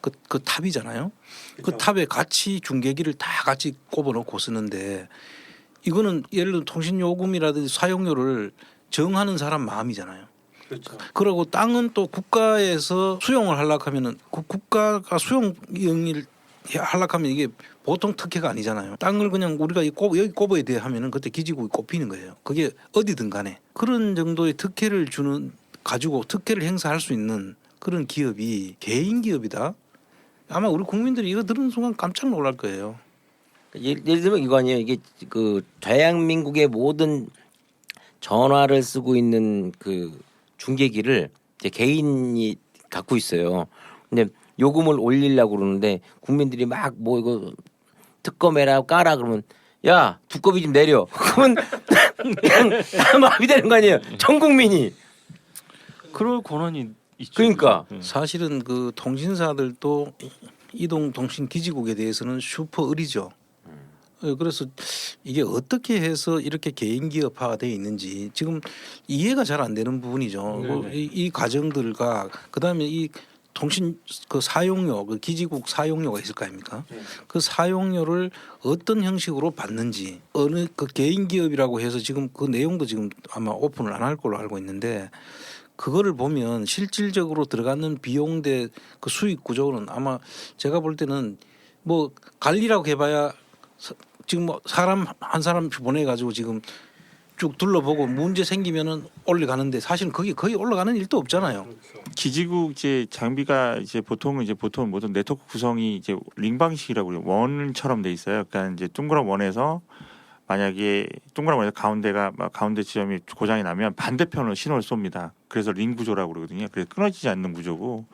그 탑이잖아요. 그 탑에 같이 중계기를 다 같이 꼽아놓고 쓰는데 이거는 예를 들어 통신 요금이라든지 사용료를 정하는 사람 마음이잖아요. 그렇죠. 그리고 땅은 또 국가에서 수용을 하려고 하면은 국가가 수용을 하려고 하면 이게 보통 특혜가 아니잖아요. 땅을 그냥 우리가 여기 꼽아야 돼 하면은 그때 기지국이 꼽히는 거예요. 그게 어디든 간에 그런 정도의 특혜를 가지고 특혜를 행사할 수 있는 그런 기업이 개인 기업이다. 아마 우리 국민들이 이거 들은 순간 깜짝 놀랄 거예요. 예를 들면 이거 아니에요. 이게 그 대한민국의 모든 전화를 쓰고 있는 그 중계기를 이제 개인이 갖고 있어요. 근데 요금을 올리려고 그러는데 국민들이 막 뭐 이거 특검해라 까라 그러면 야 두꺼비 좀 내려. 그러면 그냥 다 마음이 되는 거 아니에요. 전 국민이. 그럴 권한이 있죠. 그러니까 사실은 그 통신사들도 이동통신 기지국에 대해서는 슈퍼 의리죠. 그래서 이게 어떻게 해서 이렇게 개인 기업화가 돼 있는지 지금 이해가 잘 안 되는 부분이죠. 이 과정들과 그다음에 이 통신 그 사용료, 그 기지국 사용료가 있을 거 아닙니까? 그 사용료를 어떤 형식으로 받는지 어느 그 개인 기업이라고 해서 지금 그 내용도 지금 아마 오픈을 안 할 걸로 알고 있는데 그거를 보면 실질적으로 들어가는 비용 대 그 수익 구조는 아마 제가 볼 때는 뭐 관리라고 해봐야 지금 뭐 사람 한 사람 보내가지고 지금 쭉 둘러보고 문제 생기면은 올라가는데 사실은 거기 거의 올라가는 일도 없잖아요. 기지국 이제 장비가 이제 보통 모든 네트워크 구성이 이제 링 방식이라고 해요. 원처럼 돼 있어요. 그러니까 이제 둥그런 원에서 만약에 둥그런 원에서 가운데 지점이 고장이 나면 반대편으로 신호를 쏩니다. 그래서 링 구조라고 그러거든요. 그래서 끊어지지 않는 구조고,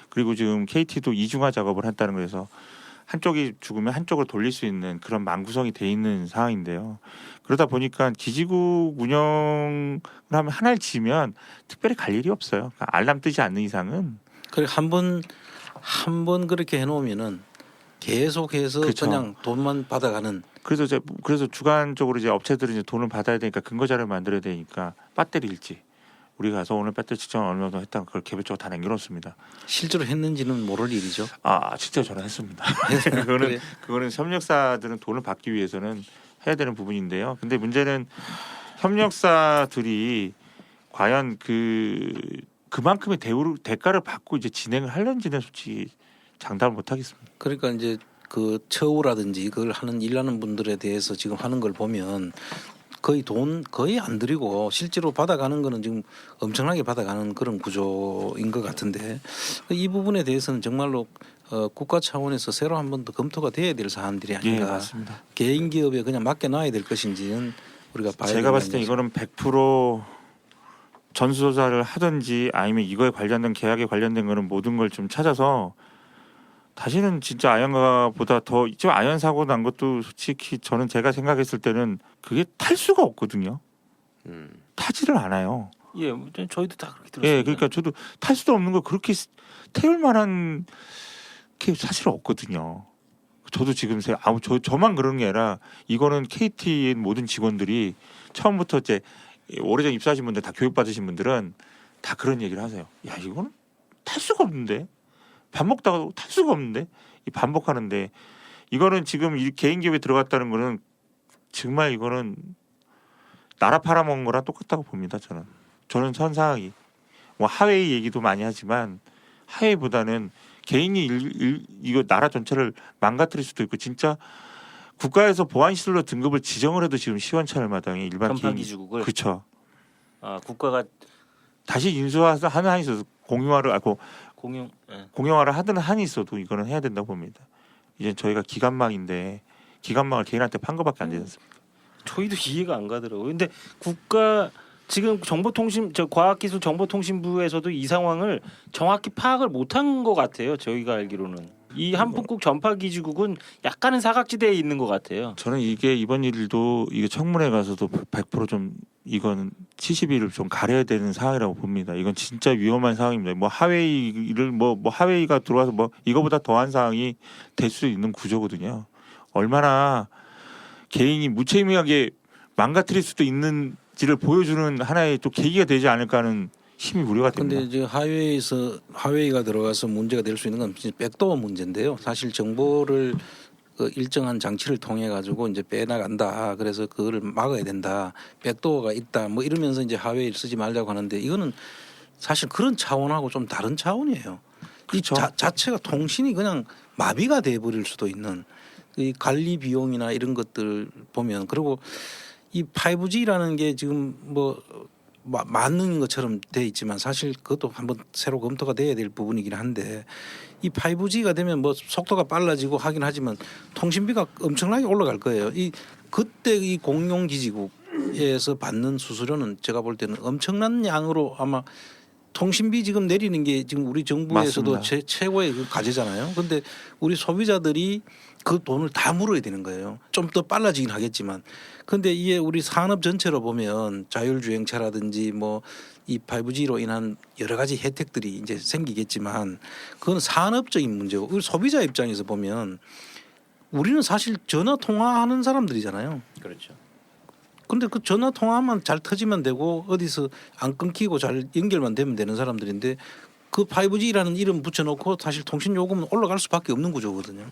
그리고 지금 KT도 이중화 작업을 했다는 거에서 한쪽이 죽으면 한쪽을 돌릴 수 있는 그런 망구성이 돼 있는 상황인데요. 그러다 보니까 기지국 운영을 하면 하나를 지면 특별히 갈 일이 없어요. 그러니까 알람 뜨지 않는 이상은. 그리고 한 번 그렇게 해놓으면은 계속해서 그렇죠. 그냥 돈만 받아가는. 그래서 주관적으로 이제 업체들은 이제 돈을 받아야 되니까 근거 자료를 만들어야 되니까 배터리 일지. 우리가 가서 오늘 배터리 측정 얼마 정도 했다 그걸 개별적으로 다 남겨놓습니다. 실제로 했는지는 모를 일이죠. 진짜 저는 했습니다. 그래. 그거는 협력사들은 돈을 받기 위해서는 해야 되는 부분인데요. 근데 문제는 협력사들이 과연 그만큼의 대가를 받고 이제 진행을 하려는지는 솔직히 장담을 못 하겠습니다. 그러니까 이제 그 처우라든지 그걸 일하는 분들에 대해서 지금 하는 걸 보면 거의 돈 거의 안 들이고 실제로 받아가는 거는 지금 엄청나게 받아가는 그런 구조인 것 같은데 이 부분에 대해서는 정말로 국가 차원에서 새로 한 번 더 검토가 돼야 될 사안들이 아닌가. 예, 맞습니다. 개인 기업에 그냥 맡겨놔야 될 것인지는 우리가 봐야 제가 봤을 때 이거는 100% 전수조사를 하든지 아니면 이거에 관련된 계약에 관련된 거는 모든 걸 좀 찾아서 다시는 진짜 아연가보다 더 지금 아연 사고 난 것도 솔직히 저는 제가 생각했을 때는 그게 탈 수가 없거든요. 타지를 않아요. 예, 저희도 다 그렇게 들었습니다. 예, 그러니까 저도 탈 수도 없는 거 그렇게 태울 만한 게 사실 없거든요. 저도 지금 저만 그런 게 아니라 이거는 KT의 모든 직원들이 처음부터 이제 오래전 입사하신 분들 다 교육받으신 분들은 다 그런 얘기를 하세요. 야, 이거는 탈 수가 없는데. 밥 먹다가 탈 수가 없는데 이 반복하는데 이거는 지금 이 개인 기업에 들어갔다는 거는 정말 이거는 나라 팔아먹은 거랑 똑같다고 봅니다. 저는 선상이 뭐 하웨이 얘기도 많이 하지만 하웨이보다는 개인이 이거 나라 전체를 망가뜨릴 수도 있고 진짜 국가에서 보안 시설로 등급을 지정을 해도 지금 시원찮을 마당에 일반 전파 개인이 기지국을 그렇죠. 국가가 다시 인수하는 한이 있어서 공유화를 하고 공영화를 하든 한이 있어도 이거는 해야 된다고 봅니다. 이제 저희가 기관망인데 기관망을 개인한테 판 거밖에 안 되지 않습니까? 저희도 이해가 안 가더라고요. 근데 국가 지금 과학기술정보통신부에서도 이 상황을 정확히 파악을 못한 것 같아요. 저희가 알기로는 이 한풍국 전파기지국은 약간은 사각지대에 있는 것 같아요. 저는 이번 일도 이게 청문회 가서도 100% 이건 70일을 좀 가려야 되는 상황이라고 봅니다. 이건 진짜 위험한 상황입니다. 뭐 하웨이를 뭐 하웨이가 들어와서 뭐 이거보다 더한 상황이 될 수 있는 구조거든요. 얼마나 개인이 무책임하게 망가뜨릴 수도 있는지를 보여주는 하나의 또 계기가 되지 않을까 하는 힘이 우려가 됩니다. 그런데 이제 하웨이가 들어가서 문제가 될 수 있는 건 백도어 문제인데요. 사실 정보를 그 일정한 장치를 통해 가지고 이제 빼나간다. 그래서 그거를 막아야 된다. 백도어가 있다. 뭐 이러면서 이제 하웨이를 쓰지 말자고 하는데 이거는 사실 그런 차원하고 좀 다른 차원이에요. 그렇죠. 이 자체가 통신이 그냥 마비가 돼 버릴 수도 있는 이 관리 비용이나 이런 것들 보면 그리고 이 5G라는 게 지금 뭐 맞는 것처럼 돼 있지만 사실 그것도 한번 새로 검토가 돼야 될 부분이긴 한데 이 5G가 되면 뭐 속도가 빨라지고 하긴 하지만 통신비가 엄청나게 올라갈 거예요. 그때 이 공용기지국에서 받는 수수료는 제가 볼 때는 엄청난 양으로 아마 통신비 지금 내리는 게 지금 우리 정부에서도 최고의 그 과제잖아요. 그런데 우리 소비자들이 그 돈을 다 물어야 되는 거예요. 좀 더 빨라지긴 하겠지만. 그런데 이게 우리 산업 전체로 보면 자율주행차라든지 뭐 이 5G로 인한 여러 가지 혜택들이 이제 생기겠지만 그건 산업적인 문제고 우리 소비자 입장에서 보면 우리는 사실 전화 통화하는 사람들이잖아요. 그렇죠. 근데 그 전화 통화만 잘 터지면 되고 어디서 안 끊기고 잘 연결만 되면 되는 사람들인데 그 5G라는 이름 붙여놓고 사실 통신 요금은 올라갈 수밖에 없는 구조거든요.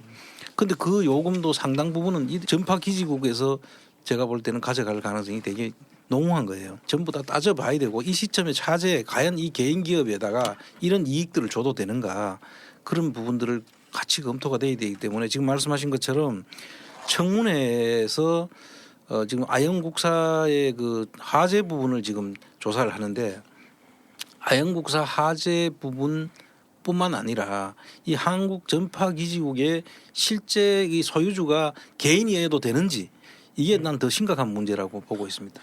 근데 그 요금도 상당 부분은 이 전파 기지국에서 제가 볼 때는 가져갈 가능성이 되게 농후한 거예요. 전부 다 따져봐야 되고 이 시점에 차제에 과연 이 개인 기업에다가 이런 이익들을 줘도 되는가 그런 부분들을 같이 검토가 돼야 되기 때문에 지금 말씀하신 것처럼 청문회에서 지금 아영국사의 그 하재 부분을 지금 조사를 하는데 아영국사 하재 부분뿐만 아니라 이 한국 전파기지국의 실제 이 소유주가 개인이어도 되는지 이게 난 더 심각한 문제라고 보고 있습니다.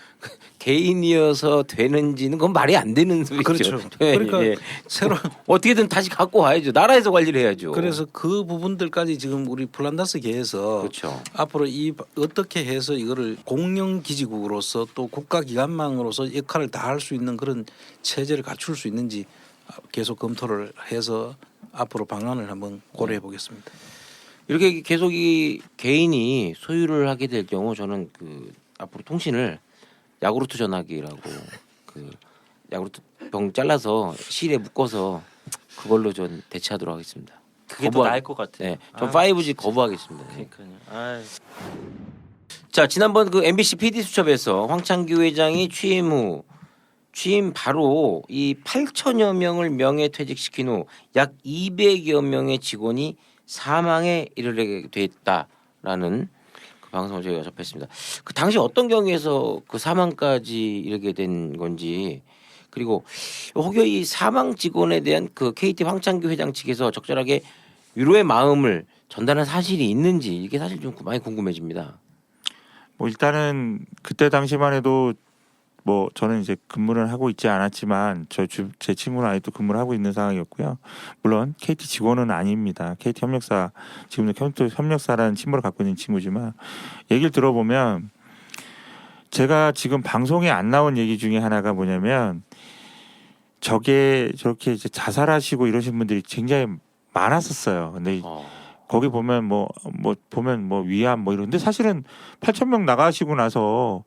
개인이어서 되는지는 그건 말이 안 되는 소리죠. 그렇죠. 예, 그러니까 예. 새로 어떻게든 다시 갖고 와야죠. 나라에서 관리를 해야죠. 그래서 그 부분들까지 지금 우리 플란다스계에서 그렇죠. 앞으로 이 어떻게 해서 이거를 공영기지국으로서 또 국가기관망으로서 역할을 다할 수 있는 그런 체제를 갖출 수 있는지 계속 검토를 해서 앞으로 방안을 한번 고려해 보겠습니다. 이렇게 계속 이 개인이 소유를 하게 될 경우 저는 그 앞으로 통신을 야구르트 전화기라고 그 야구르트 병 잘라서 실에 묶어서 그걸로 전 대체하도록 하겠습니다. 그게 더 나을 것 같아요. 네, 전 아, 5G 거부하겠습니다. 네. 그러니까요. 아이. 자, 지난번 그 MBC PD 수첩에서 황창규 회장이 취임 바로 이 8천여 명을 명예퇴직시킨 후 약 200여 명의 직원이 사망에 이르게 됐다라는 그 방송을 저희가 접했습니다. 그 당시 어떤 경위에서 그 사망까지 이르게 된 건지 그리고 혹여 이 사망 직원에 대한 그 KT 황창규 회장 측에서 적절하게 위로의 마음을 전달한 사실이 있는지 이게 사실 좀 많이 궁금해집니다. 뭐 일단은 그때 당시만 해도 뭐 저는 이제 근무를 하고 있지 않았지만 제 친구는 아직도 근무를 하고 있는 상황이었고요. 물론 KT 직원은 아닙니다. KT 협력사 지금도 KT 협력사라는 친분을 갖고 있는 친구지만 얘기를 들어보면 제가 지금 방송에 안 나온 얘기 중에 하나가 뭐냐면 저게 저렇게 이제 자살하시고 이러신 분들이 굉장히 많았었어요. 근데 거기 보면 보면 위암 뭐 이런데 사실은 8,000명 나가시고 나서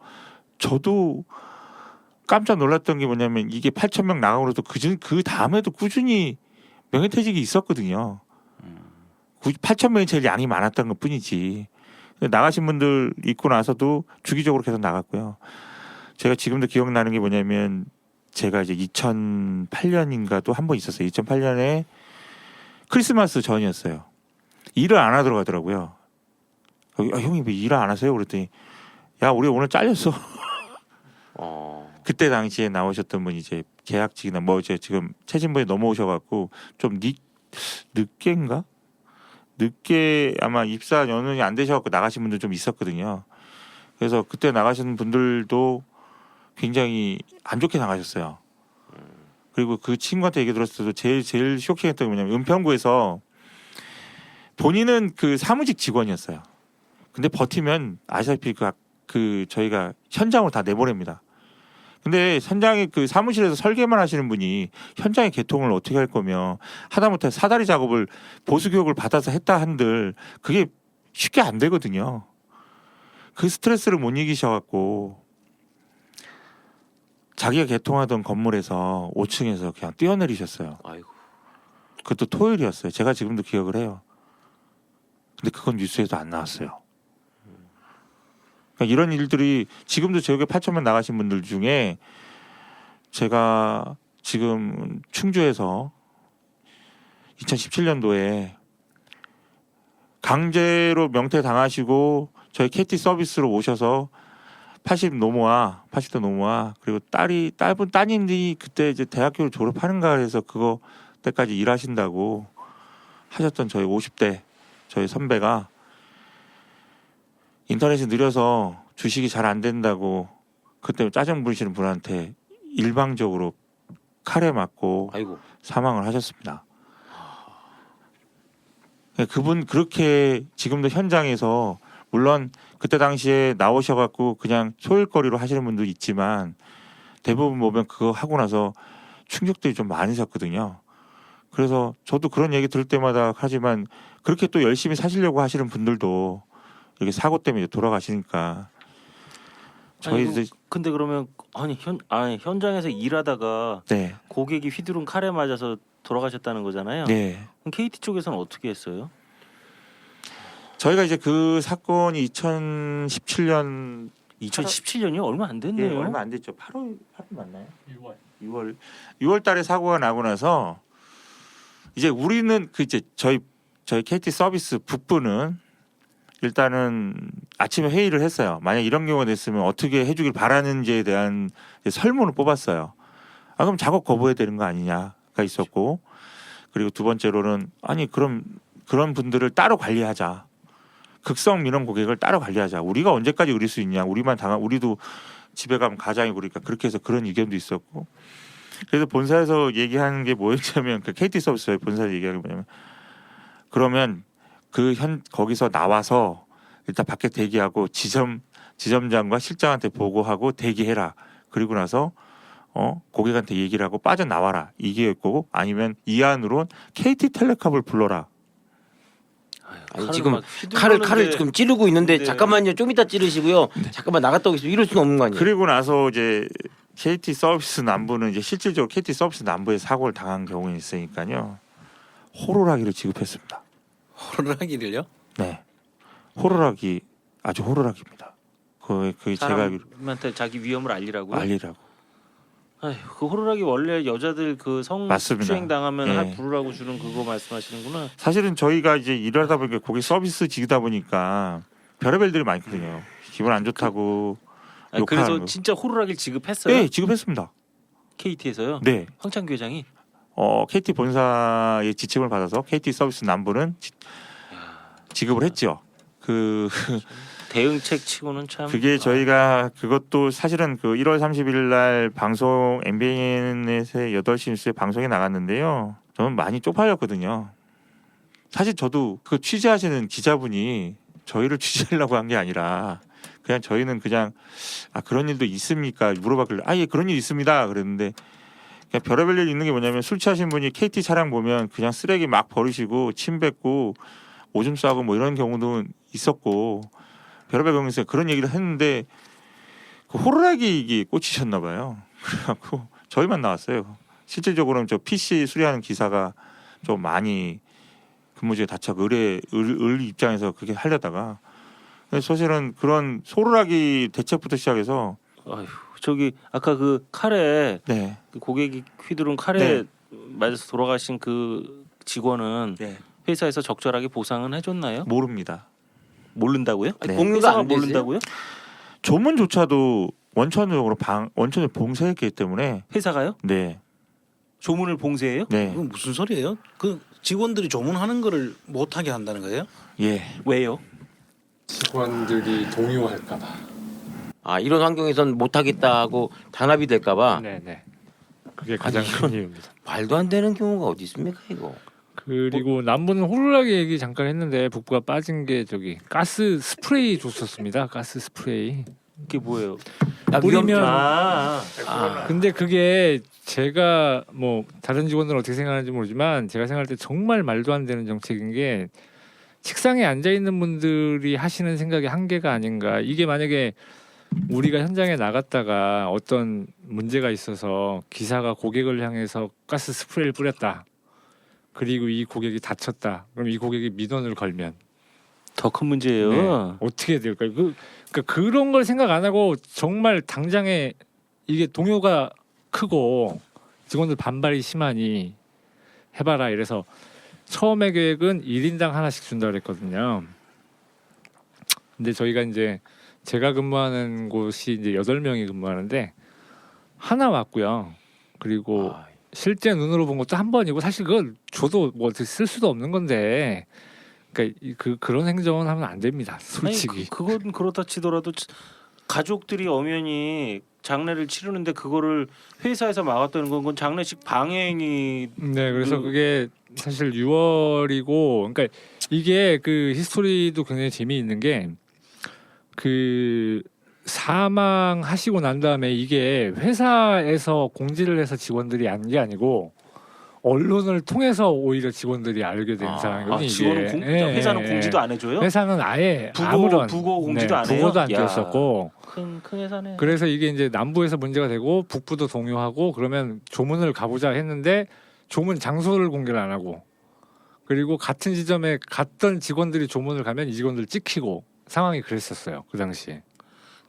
저도 깜짝 놀랐던 게 뭐냐면 이게 8,000명 나가고도 그 다음에도 꾸준히 명예퇴직이 있었거든요. 8,000명이 제일 양이 많았던 것 뿐이지. 나가신 분들 있고 나서도 주기적으로 계속 나갔고요. 제가 지금도 기억나는 게 뭐냐면 제가 이제 2008년인가도 한 번 있었어요. 2008년에 크리스마스 전이었어요. 일을 안 하도록 하더라고요. 형이 왜 일을 안 하세요? 그랬더니 야 우리 오늘 잘렸어. 그때 당시에 나오셨던 분이 이제 계약직이나 뭐 이제 지금 최진보에 넘어오셔갖고 좀 늦게 아마 입사 연원이 안 되셔갖고 나가신 분들 좀 있었거든요. 그래서 그때 나가신 분들도 굉장히 안 좋게 나가셨어요. 그리고 그 친구한테 얘기 들었을 때도 제일 쇼킹했던 게 뭐냐면 은평구에서 본인은 그 사무직 직원이었어요. 근데 버티면 아시다시피 그 저희가 현장으로 다 내보냅니다. 근데 현장에 그 사무실에서 설계만 하시는 분이 현장의 개통을 어떻게 할 거며 하다못해 사다리 작업을 보수 교육을 받아서 했다 한들 그게 쉽게 안 되거든요. 그 스트레스를 못 이기셔갖고 자기가 개통하던 건물에서 5층에서 그냥 뛰어내리셨어요. 아이고. 그것도 토요일이었어요. 제가 지금도 기억을 해요. 근데 그건 뉴스에도 안 나왔어요. 그러니까 이런 일들이 지금도 지역에 8,000명 나가신 분들 중에 제가 지금 충주에서 2017년도에 강제로 명퇴 당하시고 저희 KT 서비스로 오셔서 80대 노모와 그리고 따님이 그때 이제 대학교를 졸업하는가 해서 그거 때까지 일하신다고 하셨던 저희 50대 저희 선배가 인터넷이 느려서 주식이 잘 안 된다고 그때 짜증 부리시는 분한테 일방적으로 칼에 맞고 아이고. 사망을 하셨습니다. 그분 그렇게 지금도 현장에서 물론 그때 당시에 나오셔갖고 그냥 소일거리로 하시는 분도 있지만 대부분 보면 그거 하고 나서 충격들이 좀 많으셨거든요. 그래서 저도 그런 얘기 들을 때마다 하지만 그렇게 또 열심히 사시려고 하시는 분들도 이렇게 사고 때문에 돌아가시니까 저희들 근데 그러면 현장에서 일하다가 네. 고객이 휘두른 칼에 맞아서 돌아가셨다는 거잖아요. 네. 그럼 KT 쪽에서는 어떻게 했어요? 저희가 이제 그 사건이 2017년 2017년이요? 얼마 안 됐네요. 네, 얼마 안 됐죠. 8월 맞나요? 6월 달에 사고가 나고 나서 이제 우리는 그 이제 저희 KT 서비스 북부는 일단은 아침에 회의를 했어요. 만약 이런 경우가 됐으면 어떻게 해주길 바라는지에 대한 설문을 뽑았어요. 아 그럼 작업 거부해야 되는 거 아니냐가 있었고, 그리고 두 번째로는 아니 그럼 그런 분들을 따로 관리하자. 극성 민원 고객을 따로 관리하자. 우리가 언제까지 그럴 수 있냐. 우리도 집에 가면 가장이고 그러니까 그렇게 해서 그런 의견도 있었고. 그래서 본사에서 얘기하는 게 뭐였냐면 그 KT 서비스의 본사에서 얘기하는 게 뭐냐면 그러면 거기서 나와서 일단 밖에 대기하고 지점장과 실장한테 보고하고 대기해라. 그리고 나서 고객한테 얘기를 하고 빠져나와라. 이게 있고 아니면 이 안으로 KT텔레캅을 불러라. 아니, 지금 칼을 지금 찌르고 있는데 네. 잠깐만요. 좀 이따 찌르시고요. 네. 잠깐만 나갔다 오겠습니다. 이럴 수는 없는 거 아니에요? 그리고 나서 이제 KT 서비스 남부는 이제 실질적으로 KT 서비스 남부에 사고를 당한 경우가 있으니까요. 호루라기를 지급했습니다. 호루라기를요? 네. 호루라기 아주 호루라기입니다. 그 제가 알기로 사람한테 자기 위험을 알리라고요? 알리라고. 아휴, 그 호루라기 원래 여자들 그 맞습니다. 성추행 당하면 예. 부르라고 주는 그거 말씀하시는구나. 사실은 저희가 이제 일하다 보니까 고객 서비스 지기다 보니까 별의별 들이 많거든요. 기분 안 좋다고 아니, 욕하는 그래서 거. 진짜 호루라기를 지급했어요? 네, 지급했습니다. KT에서요? 네. 황창규 회장이? KT 본사의 지침을 받아서 KT 서비스 남부는 지급을 했죠. 대응책 치고는 참. 그게 저희가 그것도 사실은 그 1월 30일 날 방송 MBN에서 8시 뉴스에 방송에 나갔는데요. 저는 많이 쪽팔렸거든요. 사실 저도 그 취재하시는 기자분이 저희를 취재하려고 한 게 아니라 그냥 저희는 그냥 그런 일도 있습니까? 물어봤길래 예 그런 일 있습니다. 그랬는데 그냥 별의별 일 있는 게 뭐냐면 술 취하신 분이 KT 차량 보면 그냥 쓰레기 막 버리시고 침 뱉고 오줌 싸고 뭐 이런 경우도 있었고 별의별 경우에 그런 얘기를 했는데 그 호루라기 꽂히셨나 봐요. 그래갖고 저희만 나왔어요. 실질적으로는 저 PC 수리하는 기사가 좀 많이 근무지에 다쳐 을 입장에서 그렇게 하려다가 사실은 그런 호루라기 대책부터 시작해서 아휴, 저기 아까 그 칼에 네. 그 고객이 휘두른 칼에 네. 맞아서 돌아가신 그 직원은 네. 회사에서 적절하게 보상은 해줬나요? 모릅니다. 모른다고요? 네. 공유가 회사가 안 되세요? 모른다고요? 조문조차도 원천적으로 원천을 봉쇄했기 때문에 회사가요? 네. 조문을 봉쇄해요? 네. 그건 무슨 소리예요? 그 직원들이 조문하는 거를 못하게 한다는 거예요? 예. 왜요? 직원들이 동요할까봐. 이런 환경에선 못하겠다고 단합이 될까봐 네네. 그게 가장 큰 이유입니다. 말도 안 되는 경우가 어디 있습니까 이거? 그리고 남부는 호루라기 얘기 잠깐 했는데 북부가 빠진 게 저기 가스 스프레이 줬었습니다. 가스 스프레이. 그게 뭐예요? 뿌리면 아, 근데 그게 제가 뭐 다른 직원들은 어떻게 생각하는지 모르지만 제가 생각할 때 정말 말도 안 되는 정책인 게 책상에 앉아 있는 분들이 하시는 생각의 한계가 아닌가. 이게 만약에 우리가 현장에 나갔다가 어떤 문제가 있어서 기사가 고객을 향해서 가스 스프레이를 뿌렸다. 그리고 이 고객이 다쳤다. 그럼 이 고객이 민원을 걸면 더 큰 문제예요. 네, 어떻게 될까요? 그러니까 그런 걸 생각 안 하고 정말 당장에 이게 동요가 크고 직원들 반발이 심하니 해봐라 이래서 처음에 계획은 1인당 하나씩 준다 그랬거든요. 근데 저희가 이제 제가 근무하는 곳이 이제 8명이 근무하는데 하나 왔고요. 그리고 실제 눈으로 본 것도 한 번이고 사실 그걸 줘도 뭐 쓸 수도 없는 건데 그러니까 그런 행정은 하면 안 됩니다. 솔직히. 아니, 그건 그렇다 치더라도 가족들이 엄연히 장례를 치르는데 그거를 회사에서 막았다는 건 그건 장례식 방해행위. 네, 그래서 그게 사실 6월이고, 그러니까 이게 그 히스토리도 굉장히 재미있는 게 그 사망하시고 난 다음에 이게 회사에서 공지를 해서 직원들이 안 게 아니고 언론을 통해서 오히려 직원들이 알게 된 상황이거든요. 직원은 회사는 공지도 안 해줘요? 회사는 아예 부고 공지도 안 해요? 부고도 안 야. 띄었었고. 큰 회사네. 그래서 이게 이제 남부에서 문제가 되고 북부도 동요하고 그러면 조문을 가보자 했는데 조문 장소를 공개를 안 하고 그리고 같은 지점에 갔던 직원들이 조문을 가면 이 직원들 찍히고 상황이 그랬었어요 그 당시에.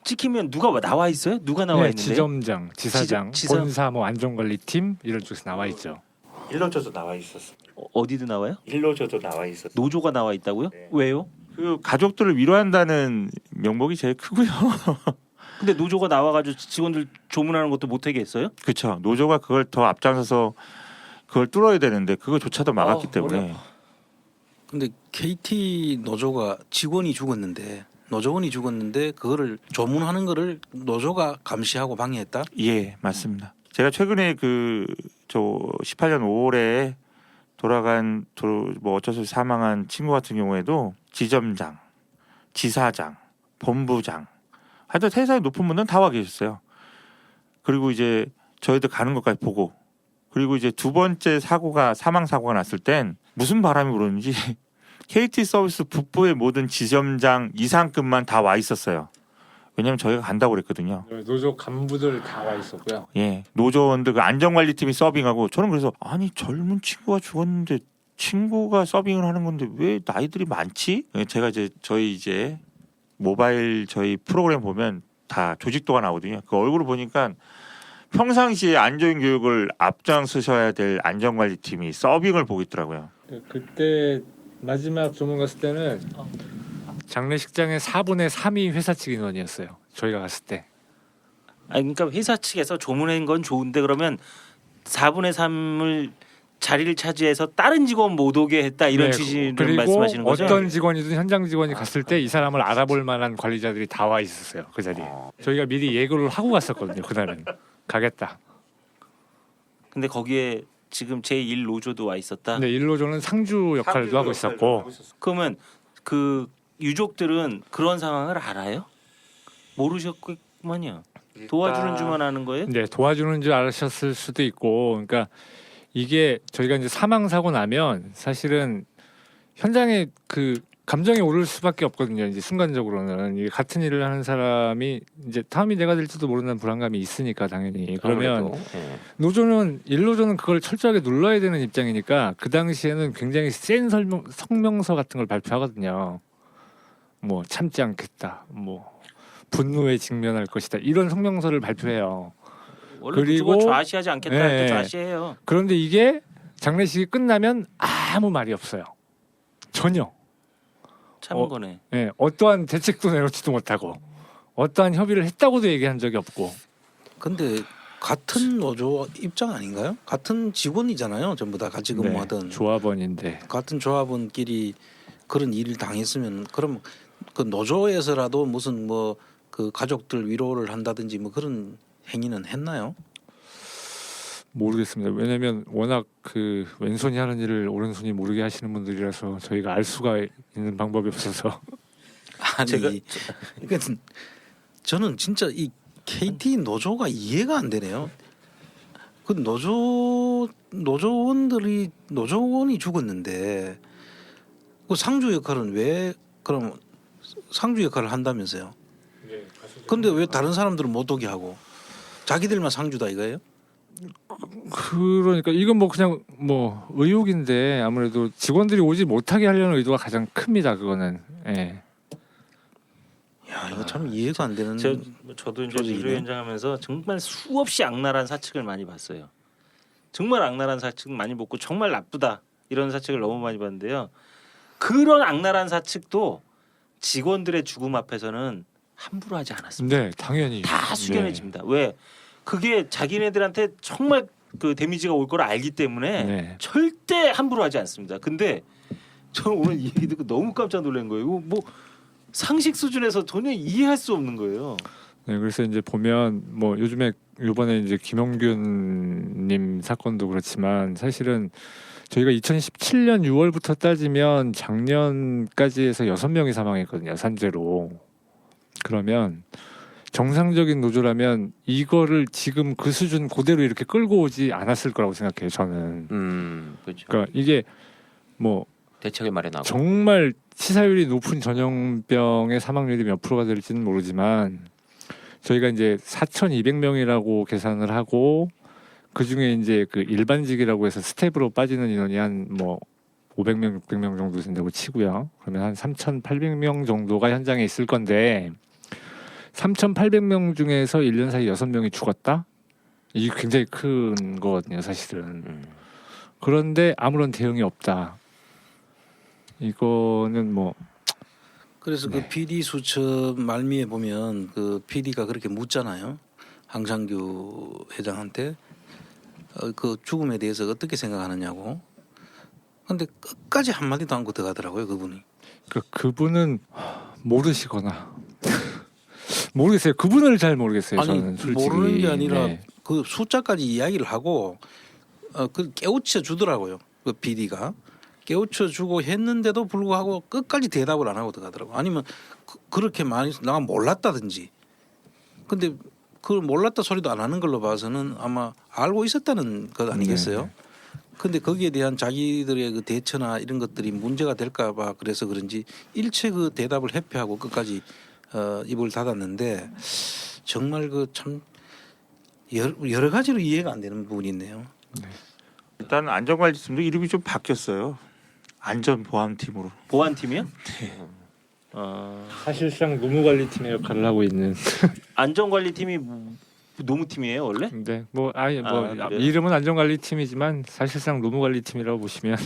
찍히면 누가 나와 있어요? 누가 나와 네, 있는데? 지점장, 지사장, 지사- 본사 뭐 안전관리팀 이런 쪽에서 나와 있죠. 일로저도 나와 있었어. 어디도 나와요? 일로저도 나와 있었어. 노조가 나와 있다고요? 네. 왜요? 그 가족들을 위로한다는 명목이 제일 크고요. 근데 노조가 나와가지고 직원들 조문하는 것도 못하게 했어요? 그렇죠. 노조가 그걸 더 앞장서서 그걸 뚫어야 되는데 그거조차도 막았기 머리 때문에. 근데 KT 노조가 직원이 죽었는데 노조원이 죽었는데 그거를 조문하는 거를 노조가 감시하고 방해했다? 예, 맞습니다. 제가 최근에 저 18년 5월에 뭐 어쩔 수 없이 사망한 친구 같은 경우에도 지점장, 지사장, 본부장, 하여튼 세상에 높은 분들은 다 와 계셨어요. 그리고 이제 저희들 가는 것까지 보고, 그리고 이제 두 번째 사망 사고가 났을 땐 무슨 바람이 불었는지 KT 서비스 북부의 모든 지점장 이상급만 다 와 있었어요. 왜냐면 저희가 간다고 그랬거든요. 노조 간부들 다 와 있었고요. 예, 노조원들 그 안전관리팀이 서빙하고 저는 그래서 아니 젊은 친구가 죽었는데 친구가 서빙을 하는 건데 왜 나이들이 많지? 제가 저희 모바일 저희 프로그램 보면 다 조직도가 나오거든요. 그 얼굴을 보니까 평상시에 안전 교육을 앞장서셔야 될 안전관리팀이 서빙을 보고 있더라고요. 그때 마지막 조문 갔을 때는 장례식장의 4분의 3이 회사 측 인원이었어요. 저희가 갔을 때. 그러니까 회사 측에서 조문한 건 좋은데 그러면 4분의 3을 자리를 차지해서 다른 직원 못 오게 했다 이런 네, 취지를 그리고 말씀하시는 거죠? 어떤 직원이든 현장 직원이 갔을 때 이 사람을 알아볼 만한 관리자들이 다 와 있었어요. 그 자리에. 저희가 미리 예고를 하고 갔었거든요. 그날은. 가겠다. 근데 거기에 지금 제1 노조도 와 있었다. 근데 일로조는 상주 역할도 하고 있었고 그러면 그 유족들은 그런 상황을 알아요? 모르셨구만요. 도와주는 줄만 아는 거예요? 네, 도와주는 줄 아셨을 수도 있고, 그러니까 이게 저희가 이제 사망 사고 나면 사실은 현장에 그 감정이 오를 수밖에 없거든요. 이제 순간적으로는 이게 같은 일을 하는 사람이 이제 다음이 내가 될지도 모르는 불안감이 있으니까 당연히 그러면 아무래도, 예. 노조는 일노조는 그걸 철저하게 눌러야 되는 입장이니까 그 당시에는 굉장히 센 성명서 같은 걸 발표하거든요. 뭐 참지 않겠다, 뭐 분노에 직면할 것이다 이런 성명서를 발표해요. 원래 그리고- 노조가 좌시하지 않겠다 할 때 네. 좌시해요. 그런데 이게 장례식이 끝나면 아무 말이 없어요. 전혀. 참은 거네. 예, 어떠한 대책도 내놓지도 못하고 어떠한 협의를 했다고도 얘기한 적이 없고. 근데 같은 노조 입장 아닌가요? 같은 직원이잖아요. 전부 다 같이 근무하던 네, 조합원인데. 같은 조합원끼리 그런 일을 당했으면 그럼 그 노조에서라도 무슨 뭐 그 가족들 위로를 한다든지 뭐 그런 행위는 했나요? 모르겠습니다. 왜냐하면 워낙 그 왼손이 하는 일을 오른손이 모르게 하시는 분들이라서 저희가 알 수가 있는 방법이 없어서. 아니, 제가- 그러니까 저는 진짜 이 KT 노조가 이해가 안 되네요. 그 노조원이 죽었는데 그 상주 역할은 왜 그럼 상주 역할을 한다면서요? 근데 왜 다른 사람들은 못 오게 하고 자기들만 상주다 이거예요? 그러니까 이건 뭐 그냥 뭐 의혹인데 아무래도 직원들이 오지 못하게 하려는 의도가 가장 큽니다. 그거는. 예. 야 이거 참 이해가 안 되는. 저도 이제 조직이네. 의료 현장 하면서 정말 수없이 악랄한 사측을 많이 봤어요. 정말 악랄한 사측 많이 봤고 정말 나쁘다 이런 사측을 너무 많이 봤는데요. 그런 악랄한 사측도 직원들의 죽음 앞에서는 함부로 하지 않았습니다. 네, 당연히. 다 숙연해집니다. 왜? 그게 자기네들한테 정말 그 데미지가 올 걸 알기 때문에 네. 절대 함부로 하지 않습니다. 근데 저는 오늘 이 얘기 듣고 너무 깜짝 놀란 거예요. 이거 뭐 상식 수준에서 전혀 이해할 수 없는 거예요. 네, 그래서 이제 보면 뭐 요즘에 이번에 이제 김용균님 사건도 그렇지만 사실은 저희가 2017년 6월부터 따지면 작년까지 해서 6명이 사망했거든요. 산재로. 그러면 정상적인 노조라면 이거를 지금 그 수준 그대로 이렇게 끌고 오지 않았을 거라고 생각해요. 저는. 그렇죠. 그러니까 이게 뭐 대책을 마련하고. 정말 치사율이 높은 전염병의 사망률이 몇 프로가 될지는 모르지만 저희가 이제 4,200명이라고 계산을 하고 그 중에 이제 그 일반직이라고 해서 스텝으로 빠지는 인원이 한 뭐 500명, 600명 정도 된다고 치고요. 그러면 한 3,800명 정도가 현장에 있을 건데 3,800명 중에서 1년 사이 6명이 죽었다? 이게 굉장히 큰 거거든요, 사실은. 그런데 아무런 대응이 없다. 이거는 뭐 그래서 네. 그 PD 수첩 말미에 보면 그 PD가 그렇게 묻잖아요. 황창규 회장한테 그 죽음에 대해서 어떻게 생각하느냐고. 근데 끝까지 한마디도 안 하고 들어가더라고요, 그분이. 그분은 모르시거나 모르겠어요. 그분을 잘 모르겠어요. 아니 저는 솔직히. 모르는 게 아니라 네. 그 숫자까지 이야기를 하고 그 깨우쳐 주더라고요. 그 PD가 깨우쳐 주고 했는데도 불구하고 끝까지 대답을 안 하고 들어가더라고. 아니면 그렇게 많이 내가 몰랐다든지. 근데 그 몰랐다 소리도 안 하는 걸로 봐서는 아마 알고 있었다는 것 아니겠어요? 네. 근데 거기에 대한 자기들의 그 대처나 이런 것들이 문제가 될까 봐 그래서 그런지 일체 그 대답을 회피하고 끝까지 입을 닫았는데 정말 그 참 여러 가지로 이해가 안 되는 부분이 있네요. 일단 안전관리팀도 이름이 좀 바뀌었어요. 안전보안팀으로. 보안팀이요? 네. 사실상 노무관리팀의 역할을 하고 있는. 안전관리팀이 노무팀이에요 원래? 근데 뭐 아니 뭐 그래요? 이름은 안전관리팀이지만 사실상 노무관리팀이라고 보시면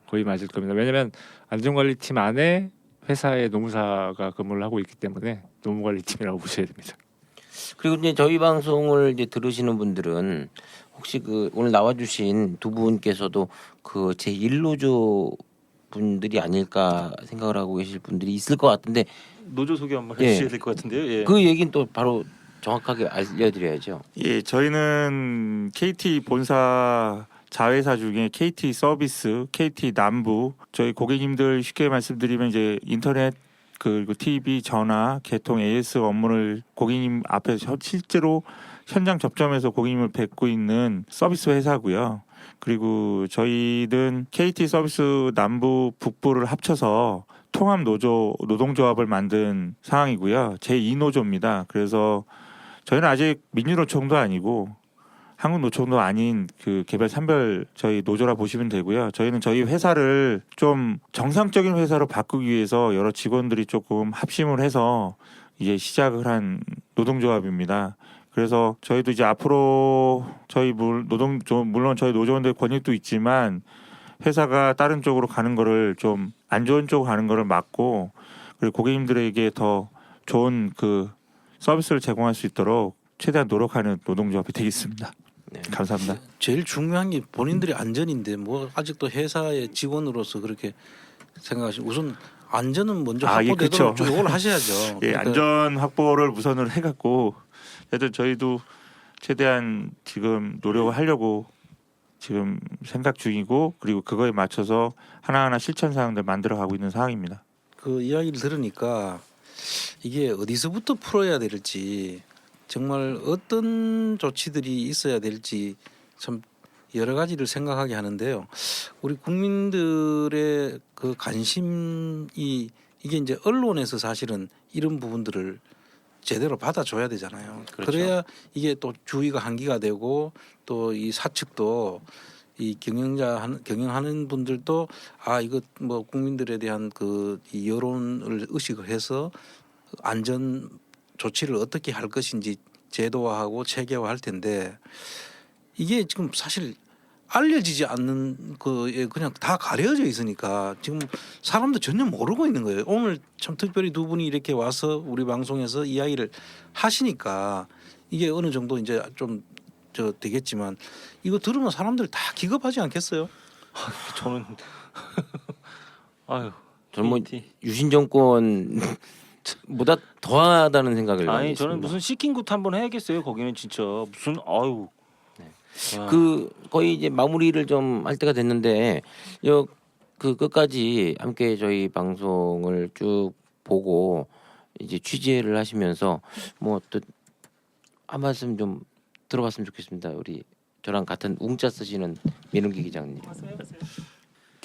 거의 맞을 겁니다. 왜냐하면 안전관리팀 안에 회사의 노무사가 근무를 하고 있기 때문에 노무관리팀이라고 보셔야 됩니다. 그리고 이제 저희 방송을 이제 들으시는 분들은 혹시 그 오늘 나와주신 두 분께서도 그 제 1노조 분들이 아닐까 생각을 하고 계실 분들이 있을 것 같은데 노조 소개 한번 예. 해주셔야 될 것 같은데요. 예. 그 얘기는 또 바로 정확하게 알려드려야죠. 예, 저희는 KT 본사 자회사 중에 KT 서비스, KT 남부, 저희 고객님들 쉽게 말씀드리면 이제 인터넷 그리고 TV, 전화, 개통, AS 업무를 고객님 앞에서 실제로 현장 접점해서 고객님을 뵙고 있는 서비스 회사고요. 그리고 저희는 KT 서비스 남부 북부를 합쳐서 통합 노조 노동조합을 만든 상황이고요. 제2노조입니다. 그래서 저희는 아직 민주노총도 아니고 한국노총도 아닌 그 개별 산별 저희 노조라 보시면 되고요. 저희는 저희 회사를 좀 정상적인 회사로 바꾸기 위해서 여러 직원들이 조금 합심을 해서 이제 시작을 한 노동조합입니다. 그래서 저희도 이제 앞으로 저희 물론 저희 노조원들 권익도 있지만 회사가 다른 쪽으로 가는 거를 좀 안 좋은 쪽으로 가는 거를 막고 그리고 고객님들에게 더 좋은 그 서비스를 제공할 수 있도록 최대한 노력하는 노동조합이 되겠습니다. 네. 감사합니다. 제일 중요한 게 본인들의 안전인데 뭐 아직도 회사의 직원으로서 그렇게 생각하시면 우선 안전은 먼저 확보되도록 그렇죠. 요걸 하셔야죠. 예, 그러니까 안전 확보를 우선으로 해갖고 하여튼 저희도 최대한 지금 노력을 하려고 지금 생각 중이고 그리고 그거에 맞춰서 하나하나 실천 사항들 만들어가고 있는 상황입니다. 그 이야기를 들으니까 이게 어디서부터 풀어야 될지 정말 어떤 조치들이 있어야 될지 참 여러 가지를 생각하게 하는데요. 우리 국민들의 그 관심이 이게 이제 언론에서 사실은 이런 부분들을 제대로 받아줘야 되잖아요. 그렇죠. 그래야 이게 또 주의가 환기가 되고 또 이 사측도 이 경영하는 분들도 아 이거 뭐 국민들에 대한 그 이 여론을 의식을 해서 안전 조치를 어떻게 할 것인지 제도화하고 체계화할 텐데 이게 지금 사실 알려지지 않는 그 그냥 다 가려져 있으니까 지금 사람도 전혀 모르고 있는 거예요. 오늘 참 특별히 두 분이 이렇게 와서 우리 방송에서 이야기를 하시니까 이게 어느 정도 이제 좀 되겠지만 이거 들으면 사람들 다 기겁하지 않겠어요? 저는 아유 저는 뭐 KT. 유신 정권 보다 더하다는 생각을 많이 아니 저는 했습니다. 무슨 시킹굿 한번 해야겠어요. 거기는 진짜 무슨 아유 와. 그 거의 이제 마무리를 좀 할 때가 됐는데 그 끝까지 함께 저희 방송을 쭉 보고 이제 취재를 하시면서 뭐 또 한 말씀 좀 들어봤으면 좋겠습니다. 우리 저랑 같은 웅자 쓰시는 민은기 기자님.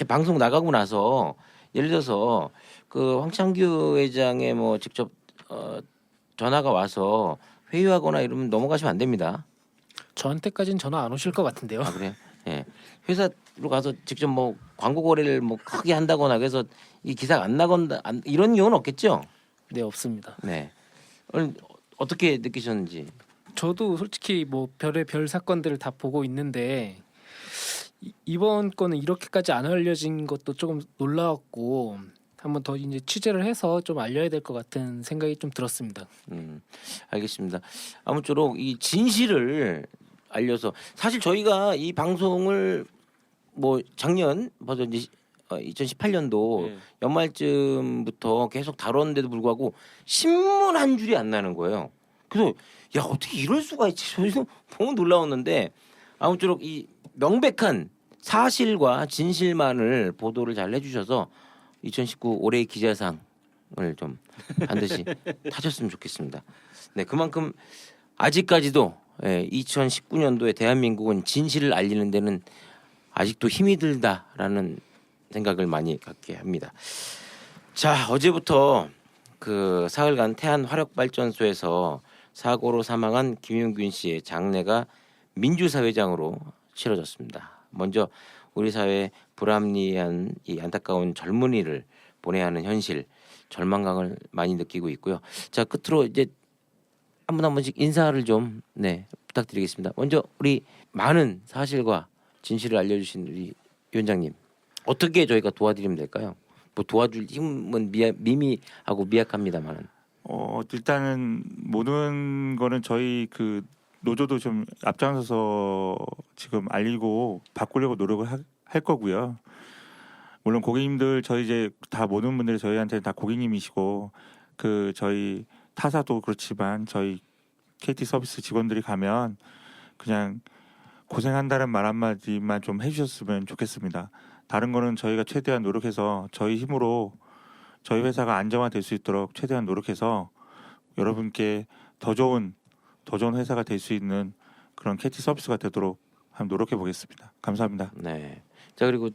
방송 나가고 나서 예를 들어서 그 황창규 회장의 뭐 직접 전화가 와서 회유하거나 이러면 넘어가시면 안 됩니다. 저한테까지는 전화 안 오실 것 같은데요. 아 그래요? 예. 회사로 가서 직접 뭐 광고 거래를 뭐 크게 한다거나 그래서 이 기사가 안 나건다 이런 경우는 없겠죠? 네, 없습니다. 네. 오늘 어떻게 느끼셨는지. 저도 솔직히 뭐 별의별 사건들을 다 보고 있는데 이번 건은 이렇게까지 안 알려진 것도 조금 놀라웠고 한번 더 이제 취재를 해서 좀 알려야 될 것 같은 생각이 좀 들었습니다. 알겠습니다. 아무쪼록 이 진실을 알려서 사실 저희가 이 방송을 뭐 작년 벌써 이제 2018년도 네. 연말쯤부터 계속 다뤘는데도 불구하고 신문 한 줄이 안 나는 거예요. 그래서 야 어떻게 이럴 수가 있지? 저희도 너무 놀라웠는데 아무쪼록 이 명백한 사실과 진실만을 보도를 잘 해주셔서 2019 올해의 기자상을 좀 반드시 타셨으면 좋겠습니다. 네, 그만큼 아직까지도 2019년도에 대한민국은 진실을 알리는 데는 아직도 힘이 들다라는 생각을 많이 갖게 합니다. 자, 어제부터 그 사흘간 태안 화력발전소에서 사고로 사망한 김용균 씨의 장례가 민주사회장으로 치러졌습니다. 먼저 우리 사회에 불합리한 이 안타까운 젊은이를 보내야 하는 현실, 절망감을 많이 느끼고 있고요. 자, 끝으로 이제 한 번씩 인사를 좀 부탁드리겠습니다. 먼저 우리 많은 사실과 진실을 알려주신 우리 위원장님, 어떻게 저희가 도와드리면 될까요? 뭐 도와줄 힘은 미미하고 미약합니다만은. 일단은 모든 거는 저희 그 노조도 좀 앞장서서 지금 알리고 바꾸려고 노력을 할 거고요. 물론 고객님들 저희 이제 다 모든 분들이 저희한테 다 고객님이시고 그 저희 타사도 그렇지만 저희 KT 서비스 직원들이 가면 그냥 고생한다는 말 한마디만 좀 해주셨으면 좋겠습니다. 다른 거는 저희가 최대한 노력해서 저희 힘으로 저희 회사가 안정화될 수 있도록 최대한 노력해서 여러분께 더 좋은 회사가 될 수 있는 그런 KT 서비스가 되도록 한번 노력해 보겠습니다. 감사합니다. 네. 자 그리고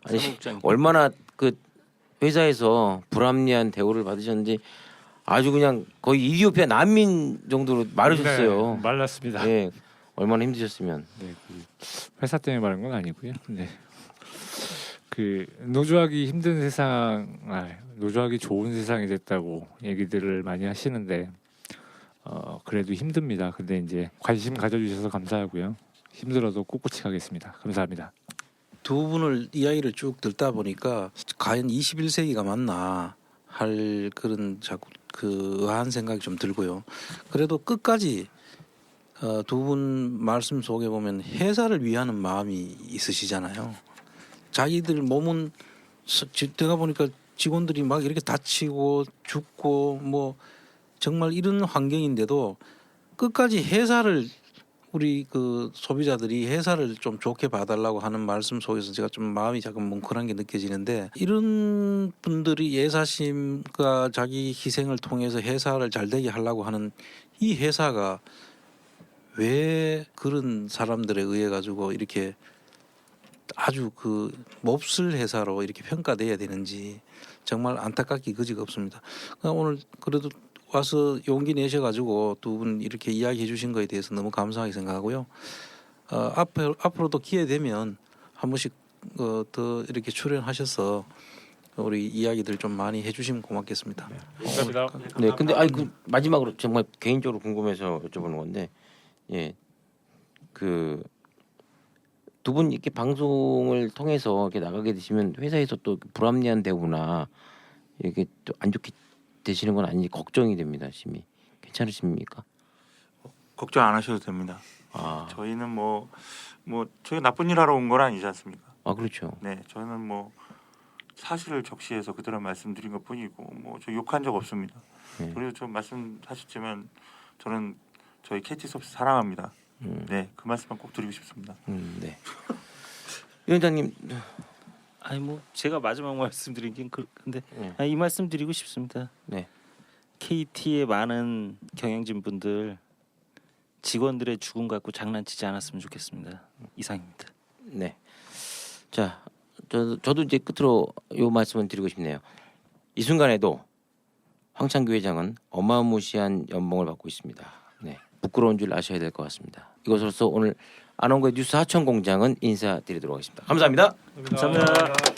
아니 얼마나 그 회사에서 불합리한 대우를 받으셨는지 아주 그냥 거의 이디오피아 난민 정도로 마르셨어요. 네, 말랐습니다. 네. 얼마나 힘드셨으면. 네, 그 회사 때문에 말한 건 아니고요. 네. 그 노조하기 힘든 세상, 노조하기 좋은 세상이 됐다고 얘기들을 많이 하시는데 그래도 힘듭니다. 근데 이제 관심 가져주셔서 감사하고요. 힘들어도 꿋꿋이 가겠습니다. 감사합니다. 두 분을 이야기를 쭉 듣다 보니까 과연 21세기가 맞나 할 그런 자꾸 그 의아한 생각이 좀 들고요. 그래도 끝까지 두 분 말씀 속에 보면 회사를 위하는 마음이 있으시잖아요. 자기들 몸은 제가 보니까 직원들이 막 이렇게 다치고 죽고 뭐 정말 이런 환경인데도 끝까지 회사를 우리 그 소비자들이 회사를 좀 좋게 봐달라고 하는 말씀 속에서 제가 좀 마음이 잠깐 뭉클한 게 느껴지는데 이런 분들이 예사심과 자기 희생을 통해서 회사를 잘 되게 하려고 하는 이 회사가 왜 그런 사람들에 의해 가지고 이렇게 아주 그 몹쓸 회사로 이렇게 평가돼야 되는지 정말 안타깝기 그지가 없습니다. 오늘 그래도 와서 용기 내셔가지고 두 분 이렇게 이야기해 주신 거에 대해서 너무 감사하게 생각하고요. 앞으로도 기회 되면 한 번씩 더 이렇게 출연하셔서 우리 이야기들 좀 많이 해주시면 고맙겠습니다. 감사합니다. 네, 근데 그 마지막으로 정말 개인적으로 궁금해서 여쭤보는 건데, 그 두 분 이렇게 방송을 통해서 이렇게 나가게 되시면 회사에서 또 불합리한 대우나 이렇게 또 안 좋게 되시는 건 아닌지 걱정이 됩니다. 심히 괜찮으십니까? 걱정 안 하셔도 됩니다. 저희는 뭐 저희 나쁜 일 하러 온 건 아니지 않습니까? 아 그렇죠. 네, 저는 뭐 사실을 적시해서 그대로 말씀드린 것뿐이고 뭐 저 욕한 적 없습니다. 그리고 좀 말씀하셨지만 저는 저희 KT 서비스 사랑합니다. 네, 그 말씀만 꼭 드리고 싶습니다. 네. 위원장님, 아니 뭐 제가 마지막 말씀드린 게 근데 이 말씀 드리고 싶습니다. 네. KT의 많은 경영진 분들 직원들의 죽음 갖고 장난치지 않았으면 좋겠습니다. 이상입니다. 네. 자, 저도 이제 끝으로 요 말씀을 드리고 싶네요. 이 순간에도 황창규 회장은 어마무시한 연봉을 받고 있습니다. 네. 부끄러운 줄 아셔야 될 것 같습니다. 이것으로서 오늘 안원구의 뉴스 하천공장은 인사드리도록 하겠습니다. 감사합니다. 감사합니다.